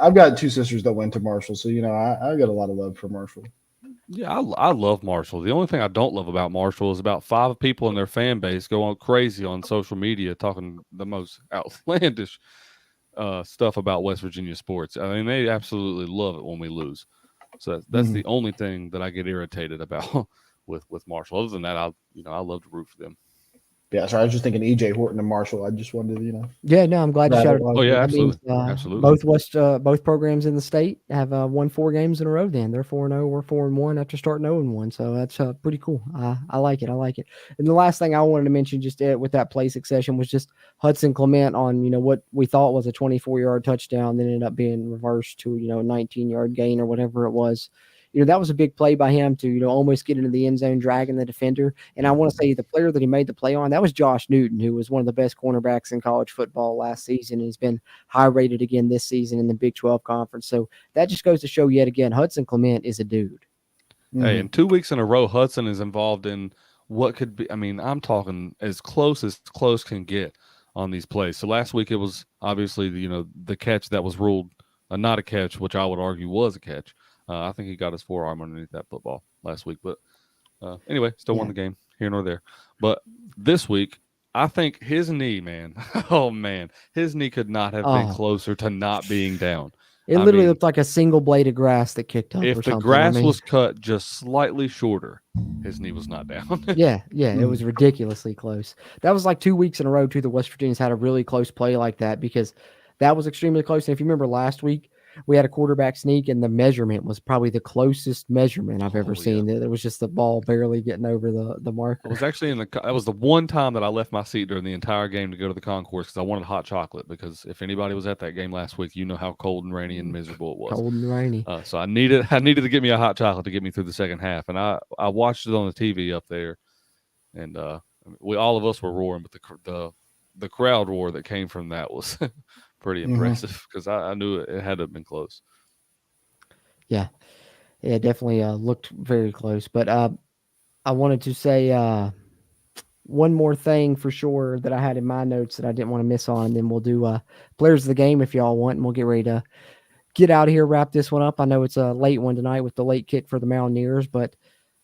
I've got 2 sisters that went to Marshall, so I got a lot of love for Marshall. Yeah, I love Marshall. The only thing I don't love about Marshall is about 5 people in their fan base go on crazy on social media talking the most outlandish stuff about West Virginia sports. I mean, they absolutely love it when we lose. So that's the only thing that I get irritated about with Marshall. Other than that, I love to root for them. Yeah, so I was just thinking E.J. Horton and Marshall. I just wanted to, Yeah, no, I'm glad you shouted. Oh yeah, absolutely. Absolutely. Both programs in the state have won 4 games in a row. Then they're 4-0. We're 4-1 after starting 0-1. So that's pretty cool. I like it. And the last thing I wanted to mention, just with that play succession, was just Hudson Clement on what we thought was a 24-yard touchdown, then ended up being reversed to a 19-yard gain or whatever it was. that was a big play by him to, almost get into the end zone, dragging the defender. And I want to say the player that he made the play on, that was Josh Newton, who was one of the best cornerbacks in college football last season. He's been high rated again this season in the Big 12 conference. So that just goes to show yet again, Hudson Clement is a dude. Hey, in 2 weeks in a row, Hudson is involved in what could be, I'm talking as close can get on these plays. So last week it was obviously the catch that was ruled not a catch, which I would argue was a catch. I think he got his forearm underneath that football last week. But anyway, still won the game, here nor there. But this week, I think his knee, man, his knee could not have been closer to not being down. It literally looked like a single blade of grass that kicked up. If the grass was cut just slightly shorter, his knee was not down. Yeah, it was ridiculously close. That was like 2 weeks in a row, too. The West Virginians had a really close play like that because that was extremely close. And if you remember last week, we had a quarterback sneak, and the measurement was probably the closest measurement I've ever seen. It was just the ball barely getting over the marker. I was actually that was the one time that I left my seat during the entire game to go to the concourse because I wanted hot chocolate. Because if anybody was at that game last week, you know how cold and rainy and miserable it was. Cold and rainy. So I needed to get me a hot chocolate to get me through the second half, and I watched it on the TV up there, and all of us were roaring, but the crowd roar that came from that was pretty impressive because I knew it had to have been close. Yeah, it definitely looked very close. But I wanted to say one more thing for sure that I had in my notes that I didn't want to miss on, and then we'll do players of the game if y'all want, and we'll get ready to get out of here, wrap this one up. I know it's a late one tonight with the late kick for the Mountaineers, but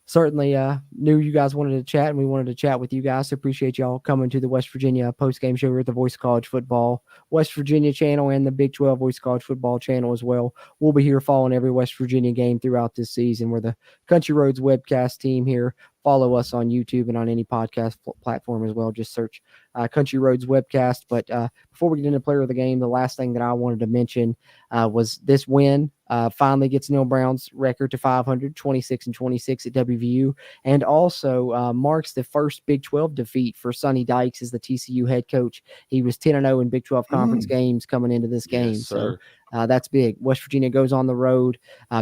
certainly knew you guys wanted to chat, and we wanted to chat with you guys. So appreciate y'all coming to the West Virginia post-game show here at the Voice of College Football West Virginia channel and the Big 12 Voice of College Football channel as well. We'll be here following every West Virginia game throughout this season. We're the Country Roads webcast team here. Follow us on YouTube and on any podcast platform as well. Just search Country Roads webcast. But before we get into player of the game, the last thing that I wanted to mention was this win finally gets Neil Brown's record to 500, 26-26 at WVU, and also marks the first Big 12 defeat for Sonny Dykes as the TCU head coach. He was 10-0 in Big 12 conference games coming into this game. Yes, so that's big. West Virginia goes on the road,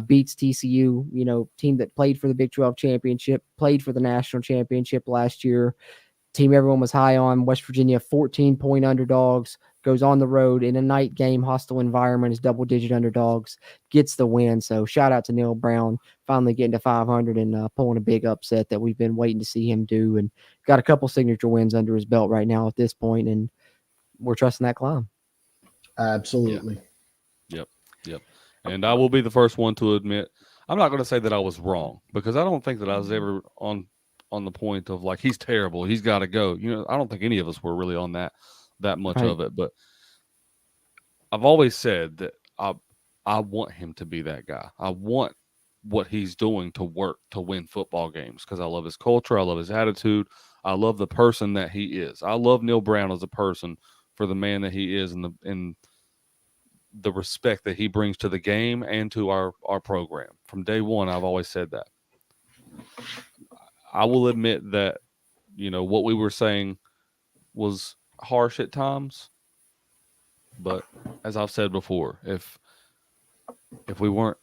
beats TCU, team that played for the Big 12 championship, played for the national championship last year. Team everyone was high on. West Virginia, 14-point underdogs, goes on the road in a night game, hostile environment as double-digit underdogs, gets the win. So shout out to Neil Brown, finally getting to 500 and pulling a big upset that we've been waiting to see him do, and got a couple signature wins under his belt right now at this point, and we're trusting that climb. Absolutely. Yep. And I will be the first one to admit, I'm not going to say that I was wrong, because I don't think that I was ever on the point of like, he's terrible, he's got to go. I don't think any of us were really on that much of it. But I've always said that I want him to be that guy. I want what he's doing to work to win football games because I love his culture. I love his attitude. I love the person that he is. I love Neil Brown as a person for the man that he is and the respect that he brings to the game and to our program. From day one, I've always said that. I will admit that, what we were saying was harsh at times, but as I've said before, if we weren't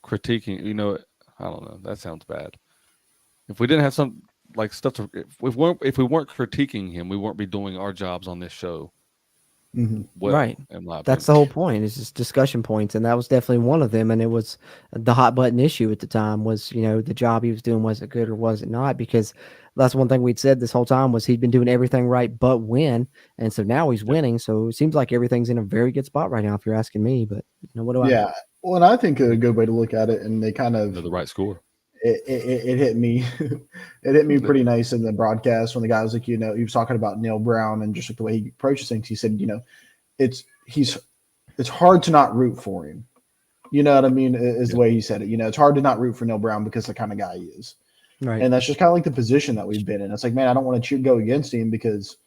critiquing, I don't know, that sounds bad. If we didn't have some like stuff to, if we weren't critiquing him, we wouldn't be doing our jobs on this show. Well, right. That's the whole point. It's just discussion points, and that was definitely one of them. And it was the hot button issue at the time was, the job he was doing, was it good or was it not? Because that's one thing we'd said this whole time was he'd been doing everything right but win, and so now he's winning. So it seems like everything's in a very good spot right now, if you're asking me. But what do I? Yeah, well, and I think a good way to look at it, and they kind of the right score. It hit me. It hit me pretty nice in the broadcast when the guy was like, he was talking about Neil Brown and just like the way he approaches things. He said, it's hard to not root for him. You know what I mean? Is the way he said it. It's hard to not root for Neil Brown because the kind of guy he is. Right. And that's just kind of like the position that we've been in. It's like, man, I don't want to go against him because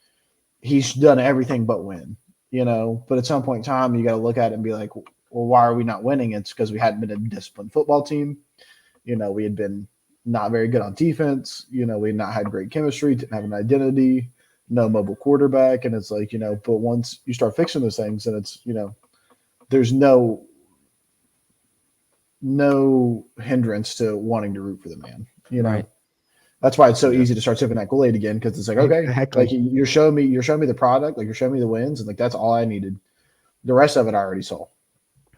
he's done everything but win. But at some point in time, you got to look at it and be like, well, why are we not winning? It's because we hadn't been a disciplined football team. We had been not very good on defense. We had not had great chemistry, didn't have an identity, no mobile quarterback. And it's like, but once you start fixing those things, and it's, there's no no hindrance to wanting to root for the man. You know, Right. that's why it's so easy to start sipping that Kool-Aid again, because it's like, okay, Exactly. like you're showing me the product, like you're showing me the wins, and like that's all I needed. The rest of it I already saw.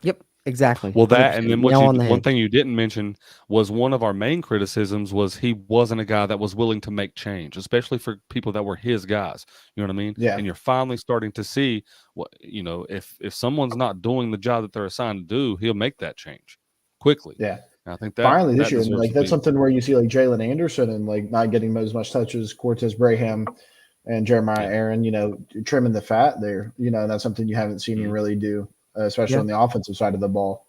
Yep. Exactly. Well, that and then one 100%. thing you didn't mention was one of our main criticisms was he wasn't a guy that was willing to make change, especially for people that were his guys. You know what I mean? Yeah. And you're finally starting to see what if someone's not doing the job that they're assigned to do, he'll make that change quickly. Yeah. And I think that finally this that year, deserves like to that's be. something where you see like Jalen Anderson and like not getting as much touches, Cortez Braham and Jeremiah Aaron, trimming the fat there, and that's something you haven't seen him really do, especially on the offensive side of the ball.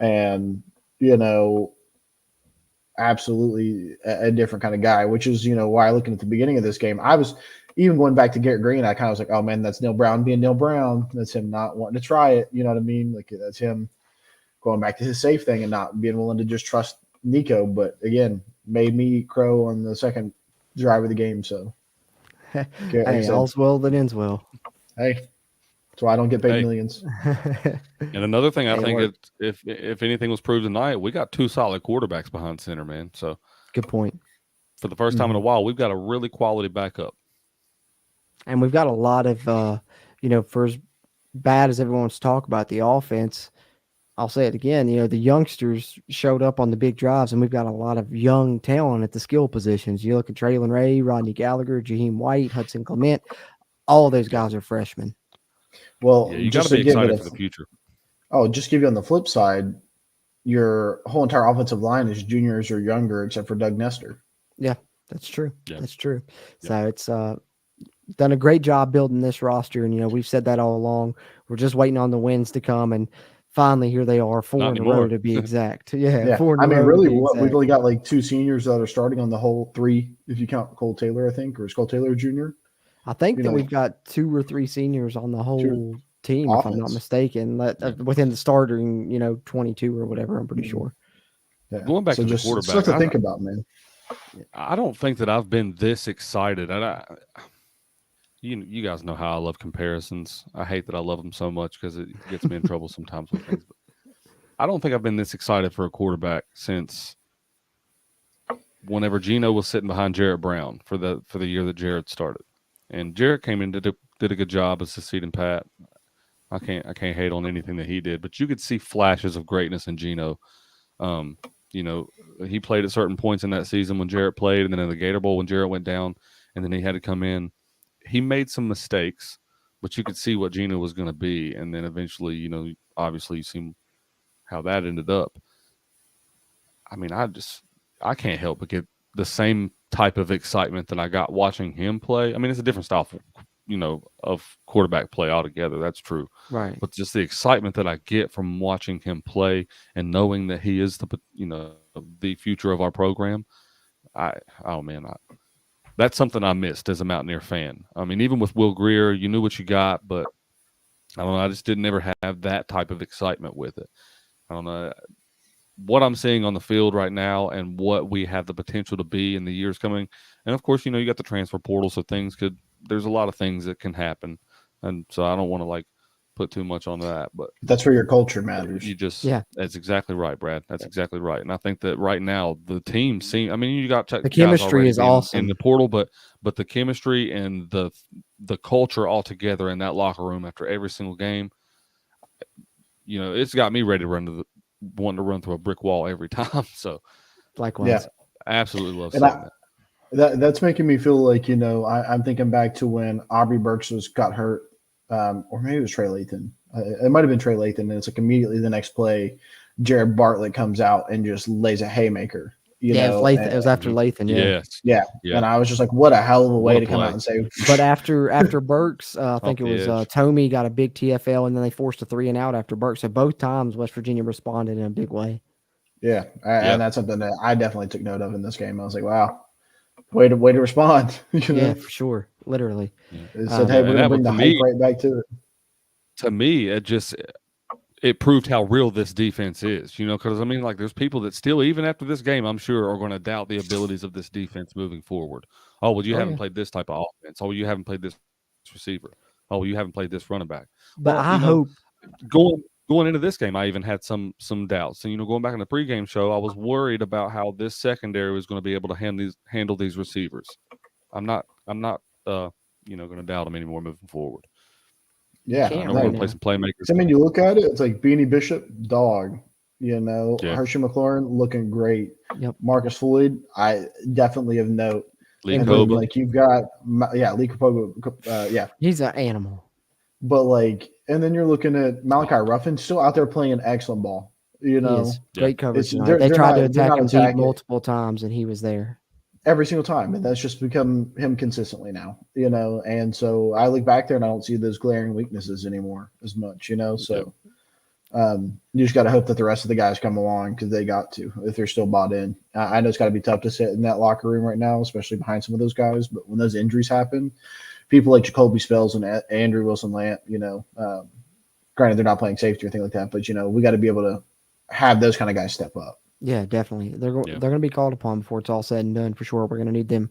And, absolutely a different kind of guy, which is, why looking at the beginning of this game, I was even going back to Garrett Green. I kind of was like, oh man, that's Neil Brown being Neil Brown. That's him not wanting to try it. You know what I mean? Like that's him going back to his safe thing and not being willing to just trust Nico. But again, made me eat crow on the second drive of the game. So, hey, all's well that ends well. Hey, that's why I don't get paid millions. And another thing, I think if anything was proved tonight, we got two solid quarterbacks behind center, man. So good point. For the first time in a while, we've got a really quality backup. And we've got a lot of, for as bad as everyone wants to talk about the offense, I'll say it again, the youngsters showed up on the big drives, and we've got a lot of young talent at the skill positions. You look at Traylon Ray, Rodney Gallagher, Jaheim White, Hudson Clement. All of those guys are freshmen. Well, you got to be excited for the future. Oh, just give you on the flip side, your whole entire offensive line is juniors or younger, except for Doug Nestor. Yeah, that's true. Yeah. That's true. So it's done a great job building this roster, and we've said that all along. We're just waiting on the wins to come, and finally here they are, 4 in a row to be exact. Yeah, 4 in a row. I mean, really, we've only got like 2 seniors that are starting on the whole 3, if you count Cole Taylor, I think, or is Cole Taylor Jr.? I think that we've got 2 or 3 seniors on the whole team, if I'm not mistaken, within the starting, 22 or whatever. I'm pretty sure. Yeah. Going back to the quarterback, stuff to think about, man. I don't think that I've been this excited. And you guys know how I love comparisons. I hate that I love them so much because it gets me in trouble sometimes with things. But I don't think I've been this excited for a quarterback since whenever Geno was sitting behind Jarrett Brown for the year that Jarrett started, and Jarrett came in did a good job as succeeding Pat. I can't hate on anything that he did, but you could see flashes of greatness in Geno. He played at certain points in that season when Jarrett played, and then in the Gator Bowl when Jarrett went down, and then he had to come in. He made some mistakes, but you could see what Geno was going to be, and then eventually, obviously you see how that ended up. I mean, I can't help but get the same type of excitement that I got watching him play. I mean, it's a different style, of quarterback play altogether. That's true. Right. But just the excitement that I get from watching him play and knowing that he is the future of our program. That's something I missed as a Mountaineer fan. I mean, even with Will Grier, you knew what you got, but I don't know. I just didn't ever have that type of excitement with it. I don't know. What I'm seeing on the field right now and what we have the potential to be in the years coming. And of course, you got the transfer portal, so there's a lot of things that can happen. And so I don't want to put too much on that, but that's where your culture matters. That's exactly right, Brad. That's exactly right. And I think that right now the team you got the chemistry is awesome in the portal, but the chemistry and the culture all together in that locker room after every single game, it's got me ready to wanting to run through a brick wall every time. So likewise, I absolutely love seeing that. That's making me feel like, I'm thinking back to when Aubrey Burks got hurt. Or maybe it was Trey Lathan. It might have been Trey Lathan. And it's like immediately the next play, Jared Bartlett comes out and just lays a haymaker. It was after Lathan. Yeah. And I was just like, what a hell of a way to come out and say. But after Burks, I think it was Tomey got a big TFL, and then they forced a 3-and-out after Burks. So both times West Virginia responded in a big way. Yeah, and that's something that I definitely took note of in this game. I was like, wow. Way to respond. Yeah, for sure. Literally. It said, hey, we're going to bring the hype right back to it. To me, it proved how real this defense is, because I mean, there's people that still, even after this game, I'm sure are going to doubt the abilities of this defense moving forward. Oh, well, you haven't played this type of offense. Oh, you haven't played this receiver. Oh, you haven't played this running back. But I hope going into this game, I even had some doubts. And going back in the pregame show, I was worried about how this secondary was going to be able to handle these receivers. I'm not going to doubt them anymore moving forward. Yeah, I know we're going to play some playmakers. I mean, you look at it, it's like Beanie Bishop, dog. Hershey McLaurin looking great. Yep. Marcus Floyd, I definitely of note. Lee Koba. Like you've got, Lee Koba, he's an animal. But and then you're looking at Malachi Ruffin still out there playing an excellent ball. Great coverage tonight. They tried to attack him deep multiple times, and he was there every single time, and that's just become him consistently now. And so I look back there and I don't see those glaring weaknesses anymore as much. So. You just got to hope that the rest of the guys come along because they got to, if they're still bought in. I know it's got to be tough to sit in that locker room right now, especially behind some of those guys. But when those injuries happen, people like Jacoby Spells and Andrew Wilson-Lant, granted they're not playing safety or anything like that, but we got to be able to have those kind of guys step up. Yeah, definitely. They're going to be called upon before it's all said and done for sure. We're going to need them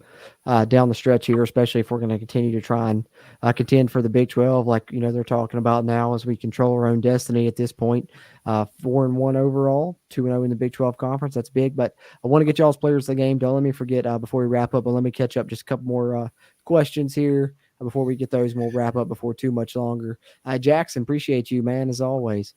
down the stretch here, especially if we're going to continue to try and contend for the Big 12, like they're talking about now as we control our own destiny at this point. 4-1 overall, 2-0 in the Big 12 conference. That's big. But I want to get y'all's players of the game. Don't let me forget before we wrap up. But let me catch up just a couple more questions here before we get those, and we'll wrap up before too much longer. Jackson, appreciate you, man, as always.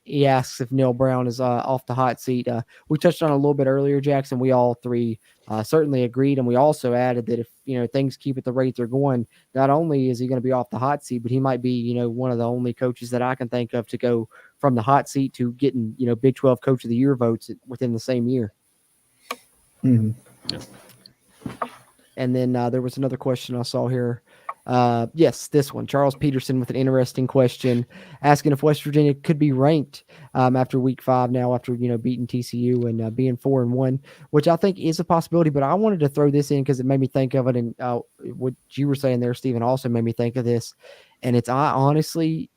He asks if Neil Brown is off the hot seat. We touched on it a little bit earlier, Jackson. We all three certainly agreed, and we also added that if things keep at the rate they're going, not only is he going to be off the hot seat, but he might be one of the only coaches that I can think of to go from the hot seat to getting Big 12 Coach of the Year votes within the same year. Mm-hmm. Yeah. And then there was another question I saw here. Yes, this one. Charles Peterson with an interesting question, asking if West Virginia could be ranked after week 5 now, after beating TCU and being 4-1, which I think is a possibility. But I wanted to throw this in because it made me think of it, and what you were saying there, Stephen, also made me think of this. And honestly,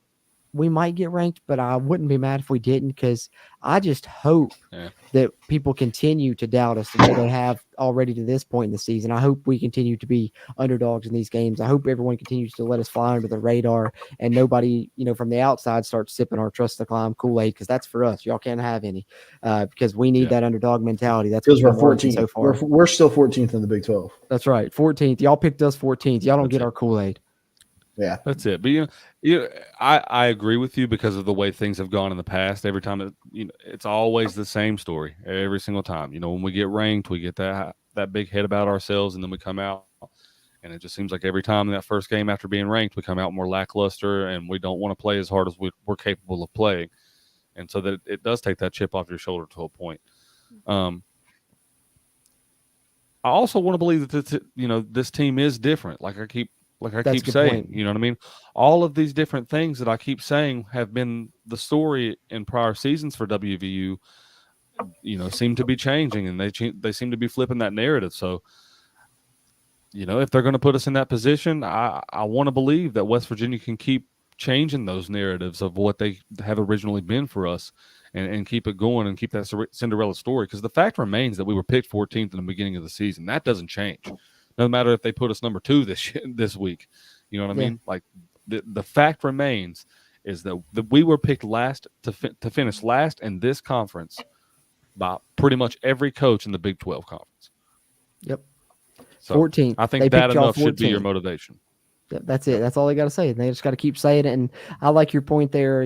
we might get ranked, but I wouldn't be mad if we didn't, because I just hope that people continue to doubt us the way they have already to this point in the season. I hope we continue to be underdogs in these games. I hope everyone continues to let us fly under the radar and nobody, from the outside starts sipping our Trust the Climb Kool-Aid, because that's for us. Y'all can't have any because we need that underdog mentality. That's because we're 14th so far. We're still 14th in the Big 12. That's right, 14th. Y'all picked us 14th. Y'all don't get our Kool-Aid. Yeah, that's it. But I agree with you because of the way things have gone in the past. Every time it's always the same story every single time. When we get ranked, we get that big head about ourselves, and then we come out, and it just seems like every time in that first game after being ranked, we come out more lackluster, and we don't want to play as hard as we're capable of playing, and so that it does take that chip off your shoulder to a point. I also want to believe that this team is different. Like I keep saying, point. You know what I mean? All of these different things that I keep saying have been the story in prior seasons for WVU, seem to be changing, and they seem to be flipping that narrative. So, if they're going to put us in that position, I want to believe that West Virginia can keep changing those narratives of what they have originally been for us, and keep it going and keep that Cinderella story. Because the fact remains that we were picked 14th in the beginning of the season. That doesn't change. No matter if they put us number 2 this week, you know what I mean? Like the fact remains is that we were picked last to finish last in this conference by pretty much every coach in the Big 12 conference. Yep. So 14th. I think that enough should be your motivation. That's it. That's all they got to say. They just got to keep saying it. And I like your point there,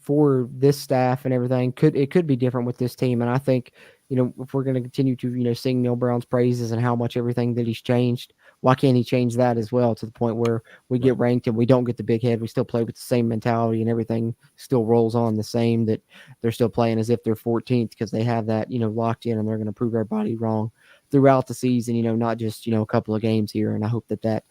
for this staff and everything. It could be different with this team. And I think, if we're going to continue to, sing Neil Brown's praises and how much everything that he's changed, why can't he change that as well to the point where we get ranked and we don't get the big head? We still play with the same mentality and everything still rolls on the same, that they're still playing as if they're 14th because they have that, locked in, and they're going to prove everybody wrong throughout the season, not just, a couple of games here. And I hope that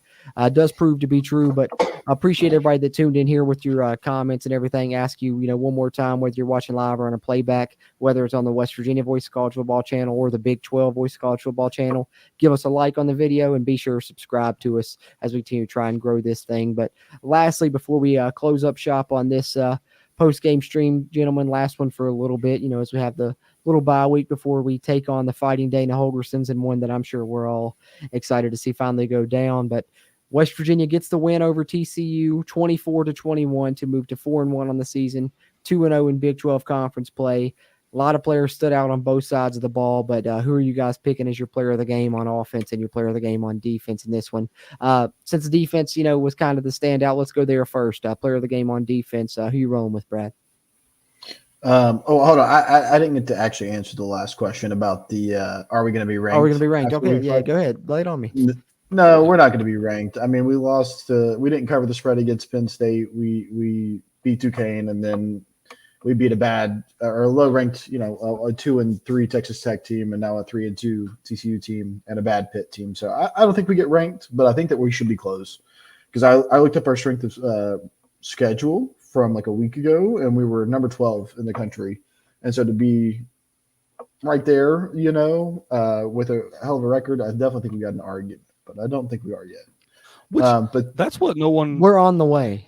does prove to be true. But I appreciate everybody that tuned in here with your comments and everything. Ask you, one more time, whether you're watching live or on a playback, whether it's on the West Virginia Voice of College Football channel or the Big 12 Voice of College Football channel, give us a like on the video and be sure to subscribe to us as we continue to try and grow this thing. But lastly, before we close up shop on this post-game stream, gentlemen, last one for a little bit, as we have the little bye week before we take on the Fighting Dana Holgersons, and one that I'm sure we're all excited to see finally go down. But West Virginia gets the win over TCU 24-21 to move to 4-1 on the season, 2-0 in Big 12 conference play. A lot of players stood out on both sides of the ball, but who are you guys picking as your player of the game on offense and your player of the game on defense in this one? Since the defense, was kind of the standout, let's go there first. Player of the game on defense. Who you rolling with, Brad? Hold on. I didn't get to actually answer the last question about the are we going to be ranked? Are we going to be ranked? Okay, yeah, go ahead. Lay it on me. No, we're not going to be ranked. I mean, we lost. We didn't cover the spread against Penn State. We beat Duquesne, and then we beat a bad or a low-ranked, a 2-3 Texas Tech team, and now a 3-2 TCU team and a bad Pitt team. So I don't think we get ranked, but I think that we should be close because I looked up our strength of schedule from like a week ago, and we were number 12 in the country, and so to be right there, with a hell of a record, I definitely think we got an argument, but I don't think we are yet. But that's what no one. We're on the way.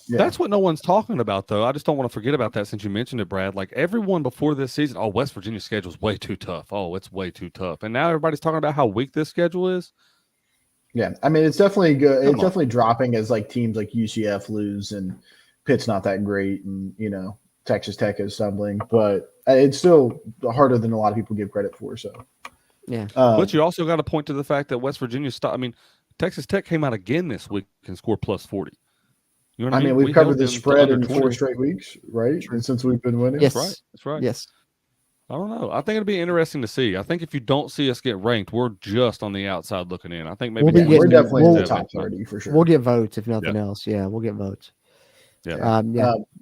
Yeah. That's what no one's talking about, though. I just don't want to forget about that since you mentioned it, Brad. Like everyone before this season, West Virginia's schedule is way too tough. Oh, it's way too tough. And now everybody's talking about how weak this schedule is. Yeah, I mean, it's definitely good. It's definitely dropping as like teams like UCF lose and Pitt's not that great, and Texas Tech is stumbling, but it's still harder than a lot of people give credit for. So, yeah. But you also got to point to the fact that West Virginia stopped. I mean, Texas Tech came out again this week and scored plus 40. You know what I mean? We've covered the spread in 4 straight weeks, right? And since we've been winning. Yes. That's right. Yes. I don't know. I think it'll be interesting to see. I think if you don't see us get ranked, we're just on the outside looking in. I think maybe we're definitely in the top 30 for sure. We'll get votes if nothing else. Yeah, we'll get votes. Yeah.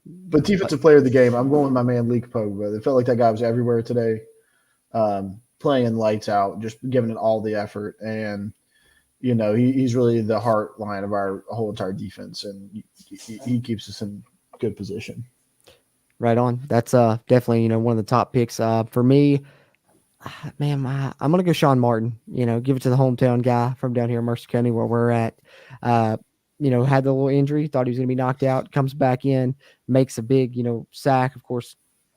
But defensive player of the game, I'm going with my man Leak Pogba. It felt like that guy was everywhere today, playing lights out, just giving it all the effort, and he's really the heart line of our whole entire defense, and he keeps us in good position. Right on. That's definitely one of the top picks for me. Man, I'm gonna go Sean Martin. Give it to the hometown guy from down here in Mercer County where we're at. Had the little injury, thought he was gonna be knocked out, comes back in, makes a big sack. Of course,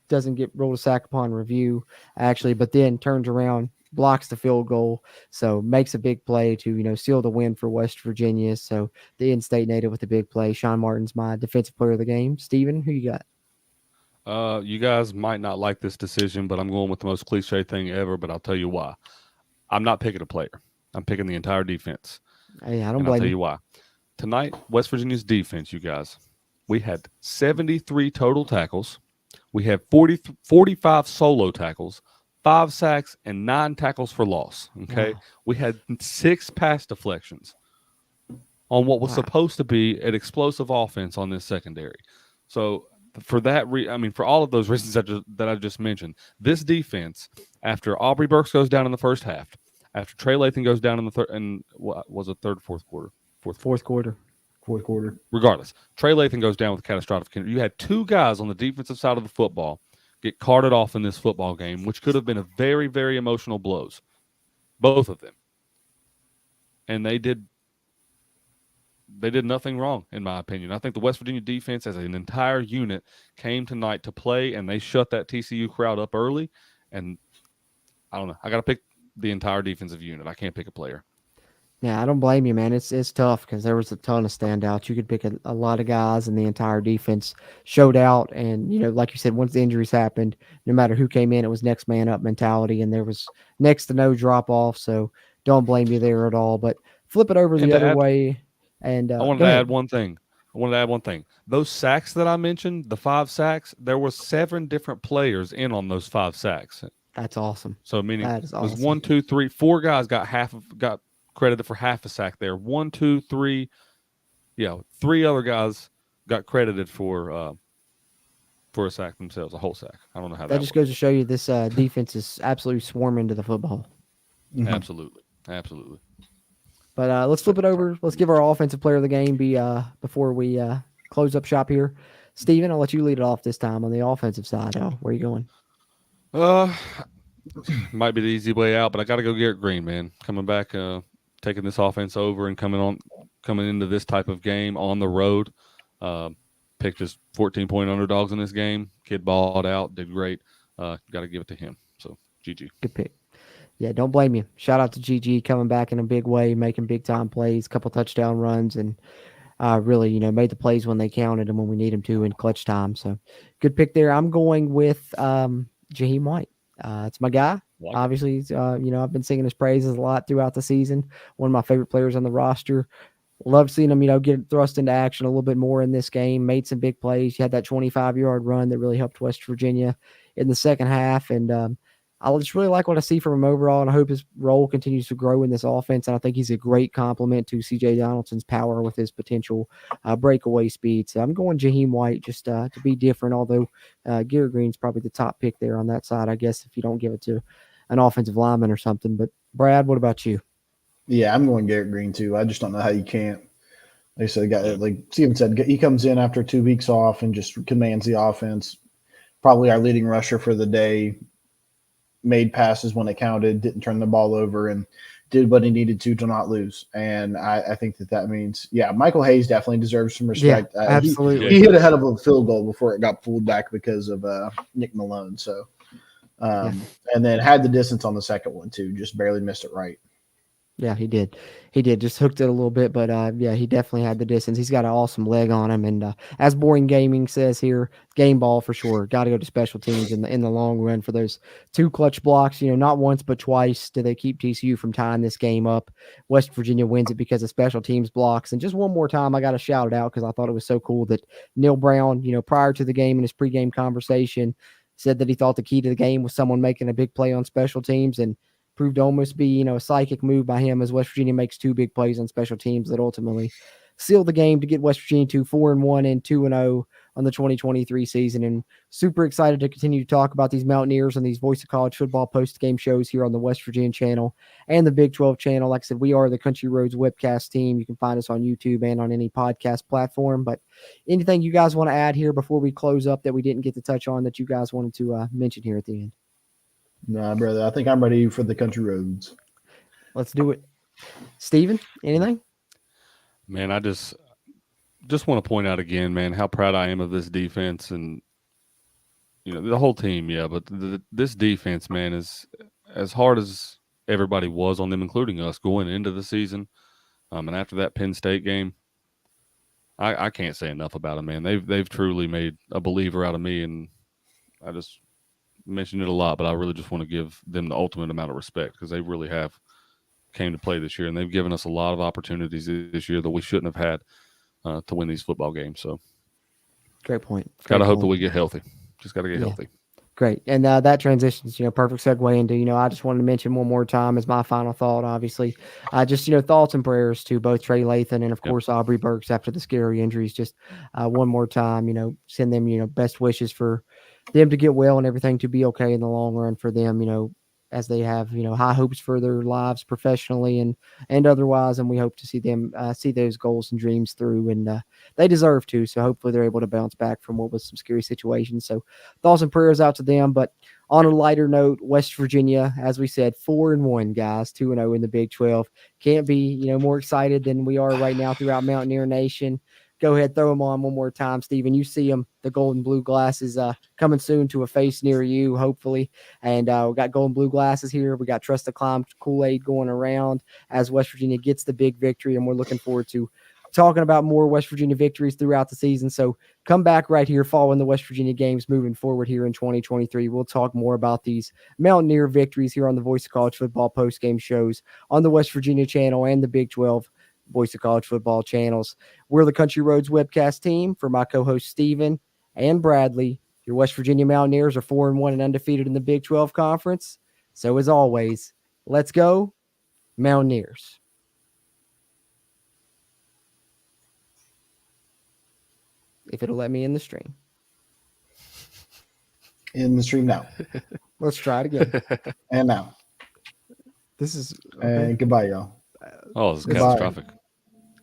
doesn't get rolled a sack upon review actually, but then turns around, blocks the field goal, so makes a big play to seal the win for West Virginia. So the in-state native with the big play. Sean Martin's my defensive player of the game. Steven, who you got? You guys might not like this decision, but I'm going with the most cliche thing ever, but I'll tell you why. I'm not picking a player. I'm picking the entire defense. Hey, I don't blame you. I'll tell you why. Tonight, West Virginia's defense, you guys, we had 73 total tackles. We had 45 solo tackles, 5 sacks, and 9 tackles for loss. Okay. Wow. We had 6 pass deflections on what was supposed to be an explosive offense on this secondary. So for that, for all of those reasons that I just mentioned, this defense, after Aubrey Burks goes down in the first half, after Trey Lathan goes down in the third, and what was it, fourth quarter? Fourth quarter. Regardless, Trey Lathan goes down with a catastrophic injury. You had 2 guys on the defensive side of the football get carted off in this football game, which could have been a very, very emotional blows, both of them. And they did nothing wrong, in my opinion. I think the West Virginia defense as an entire unit came tonight to play, and they shut that TCU crowd up early. And I don't know. I got to pick the entire defensive unit. I can't pick a player. Yeah, I don't blame you, man. It's tough because there was a ton of standouts. You could pick a lot of guys, and the entire defense showed out. And, like you said, once the injuries happened, no matter who came in, it was next man up mentality, and there was next to no drop off. So don't blame you there at all. But flip it over the other way. And I wanted to add one thing. Those sacks that I mentioned, the 5 sacks, there were 7 different players in on those 5 sacks. That's awesome. So meaning that is awesome. It was 1, 2, 3, 4 guys got credited for half a sack there. 1, 2, 3, 3 other guys got credited for a sack themselves, a whole sack. I don't know how that just goes to show you this defense is absolutely swarming to the football. Mm-hmm. Absolutely. But let's flip it over. Let's give our offensive player of the game before we close up shop here. Steven, I'll let you lead it off this time on the offensive side. Where are you going? Might be the easy way out, but I got to go Garrett Green, man. Coming back, taking this offense over and coming into this type of game on the road. Picked just 14-point underdogs in this game. Kid balled out, did great. Got to give it to him. So, GG. Good pick. Yeah, don't blame you. Shout out to GG coming back in a big way, making big time plays, couple touchdown runs, and really, made the plays when they counted and when we need them to in clutch time. So good pick there. I'm going with Jaheim White. It's my guy. Obviously, I've been singing his praises a lot throughout the season. One of my favorite players on the roster. Love seeing him, get thrust into action a little bit more in this game. Made some big plays. He had that 25-yard run that really helped West Virginia in the second half. And I just really like what I see from him overall, and I hope his role continues to grow in this offense. And I think he's a great complement to C.J. Donaldson's power with his potential breakaway speed. So I'm going Jaheim White just to be different, although Garrett Green's probably the top pick there on that side, I guess, if you don't give it to an offensive lineman or something. But, Brad, what about you? Yeah, I'm going Garrett Green too. I just don't know how you can't. Like I said, like Steven said, he comes in after 2 weeks off and just commands the offense. Probably our leading rusher for the day. Made passes when it counted, didn't turn the ball over, and did what he needed to not lose. And I think that means, Michael Hayes definitely deserves some respect. Yeah, absolutely. He hit a head of a field goal before it got pulled back because of Nick Malone. So, and then had the distance on the second one too, just barely missed it right. Yeah, he did. He did. Just hooked it a little bit, but he definitely had the distance. He's got an awesome leg on him, and as Boring Gaming says here, game ball for sure. Got to go to special teams in the long run for those 2 clutch blocks. Not once but twice do they keep TCU from tying this game up. West Virginia wins it because of special teams blocks. And just one more time, I got to shout it out because I thought it was so cool that Neil Brown, prior to the game in his pregame conversation, said that he thought the key to the game was someone making a big play on special teams, and proved to almost be, a psychic move by him as West Virginia makes 2 big plays on special teams that ultimately seal the game to get West Virginia to 4-1 and 2-0 on the 2023 season. And super excited to continue to talk about these Mountaineers and these Voice of College Football post-game shows here on the West Virginia channel and the Big 12 channel. Like I said, we are the Country Roads webcast team. You can find us on YouTube and on any podcast platform. But anything you guys want to add here before we close up that we didn't get to touch on that you guys wanted to mention here at the end? Nah, brother. I think I'm ready for the Country Roads. Let's do it. Steven, anything? Man, I just want to point out again, man, how proud I am of this defense and, the whole team, but this defense, man, is as hard as everybody was on them, including us, going into the season. And after that Penn State game, I can't say enough about them, man. They've truly made a believer out of me, and I just mentioned it a lot, but I really just want to give them the ultimate amount of respect because they really have came to play this year, and they've given us a lot of opportunities this year that we shouldn't have had to win these football games. So, great point. Got to hope that we get healthy. Just got to get healthy. Great. And that transitions, perfect segue into, I just wanted to mention one more time as my final thought, obviously, just, thoughts and prayers to both Trey Lathan and, of course, Aubrey Burks after the scary injuries. Just one more time, send them, best wishes for them to get well and everything to be okay in the long run for them, as they have, high hopes for their lives professionally and otherwise. And we hope to see them see those goals and dreams through, and they deserve to. So hopefully they're able to bounce back from what was some scary situations. So thoughts and prayers out to them. But on a lighter note, West Virginia, as we said, 4-1, guys, 2-0 in the Big 12. Can't be, more excited than we are right now throughout Mountaineer Nation. Go ahead, throw them on one more time, Steven. You see them, the gold and blue glasses coming soon to a face near you, hopefully. And we got gold and blue glasses here. We got Trust the Climb Kool-Aid going around as West Virginia gets the big victory. And we're looking forward to talking about more West Virginia victories throughout the season. So come back right here following the West Virginia games moving forward here in 2023. We'll talk more about these Mountaineer victories here on the Voice of College Football post-game shows on the West Virginia channel and the Big 12 Voice of College Football channels. We're the Country Roads webcast team. For my co-hosts Steven and Bradley, your West Virginia Mountaineers are 4-1 and undefeated in the Big 12 Conference. So as always, let's go Mountaineers. If it'll let me in the stream. In the stream now. Let's try it again. And now. This is okay. And goodbye, y'all. Oh, it's catastrophic.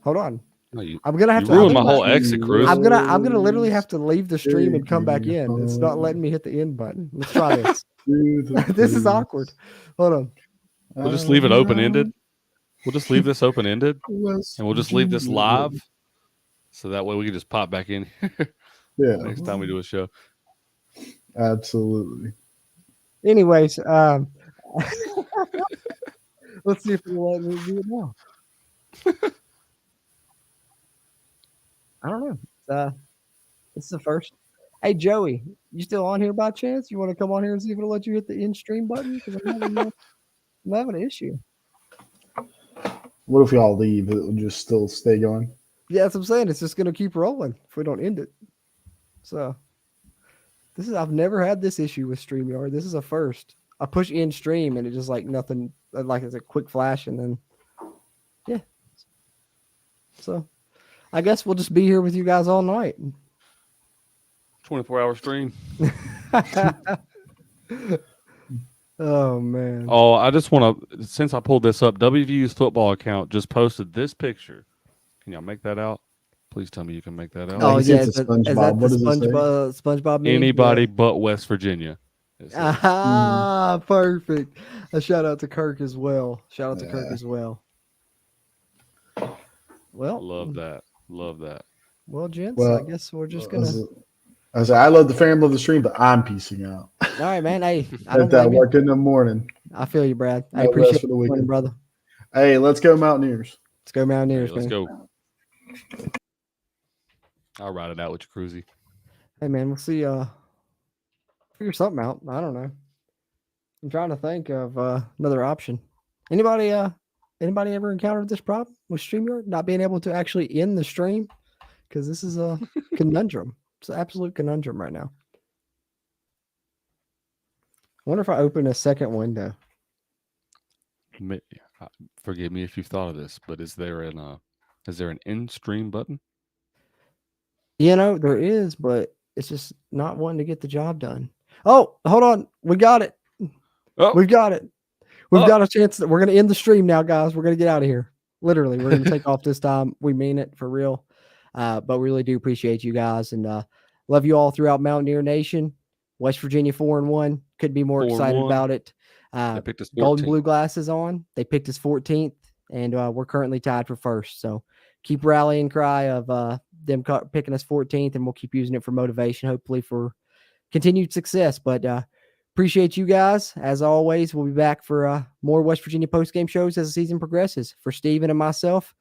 Hold on. No, I'm gonna have to ruin my whole exit, Cruz. I'm gonna literally have to leave the stream and come back in. It's not letting me hit the end button. Let's try this. This is awkward. Hold on. We'll just leave it open-ended. We'll just leave this open-ended, and we'll just leave this live, so that way we can just pop back in here. Next time we do a show. Absolutely. Anyways, Let's see if we'll let me do it now. I don't know. It's the first. Hey, Joey, you still on here by chance? You want to come on here and see if it'll let you hit the end stream button? Because I'm having an issue. What if y'all leave? It will just still stay going? Yeah, that's what I'm saying. It's just going to keep rolling if we don't end it. So, I've never had this issue with StreamYard. This is a first. I push end stream and it just like nothing, like it's a quick flash and then, yeah. So, I guess we'll just be here with you guys all night. 24-hour stream. Oh, man. Oh, I just want to, since I pulled this up, WVU's football account just posted this picture. Can y'all make that out? Please tell me you can make that out. Oh, yeah, it's a SpongeBob. What does it say? SpongeBob meme? Anybody but West Virginia. Perfect. A shout out to Kirk as well. Shout out to Kirk as well. Well, love that. Well, gents, I guess we're just gonna. I love the family of the stream, but I'm peacing out. All right, man. Hey, I don't that work in the morning. I feel you, Brad. I appreciate the weekend, brother. Hey, let's go Mountaineers. Let's go Mountaineers, man. Let's go. I'll ride it out with you, Cruzy. Hey, man, we'll see. Figure something out. I don't know. I'm trying to think of another option. Anybody ever encountered this problem with StreamYard not being able to actually end the stream? Because this is a conundrum. It's an absolute conundrum right now. I wonder if I open a second window. Forgive me if you've thought of this, but is there an end stream button? You know, there is, but it's just not wanting to get the job done. Oh, hold on. We got it. Oh. We've got it. We've got a chance that we're going to end the stream now, guys. We're going to get out of here. Literally, we're going to take off this time. We mean it for real. But we really do appreciate you guys and love you all throughout Mountaineer Nation. West Virginia 4-1. Couldn't be more excited about it. They picked us 14th. Golden Blue Glasses on. They picked us 14th, and we're currently tied for first. So keep rallying cry of them picking us 14th, and we'll keep using it for motivation, hopefully for continued success. But appreciate you guys. As always, we'll be back for more West Virginia post-game shows as the season progresses. For Steven and myself,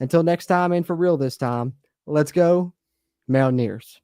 until next time, and for real this time, let's go Mountaineers.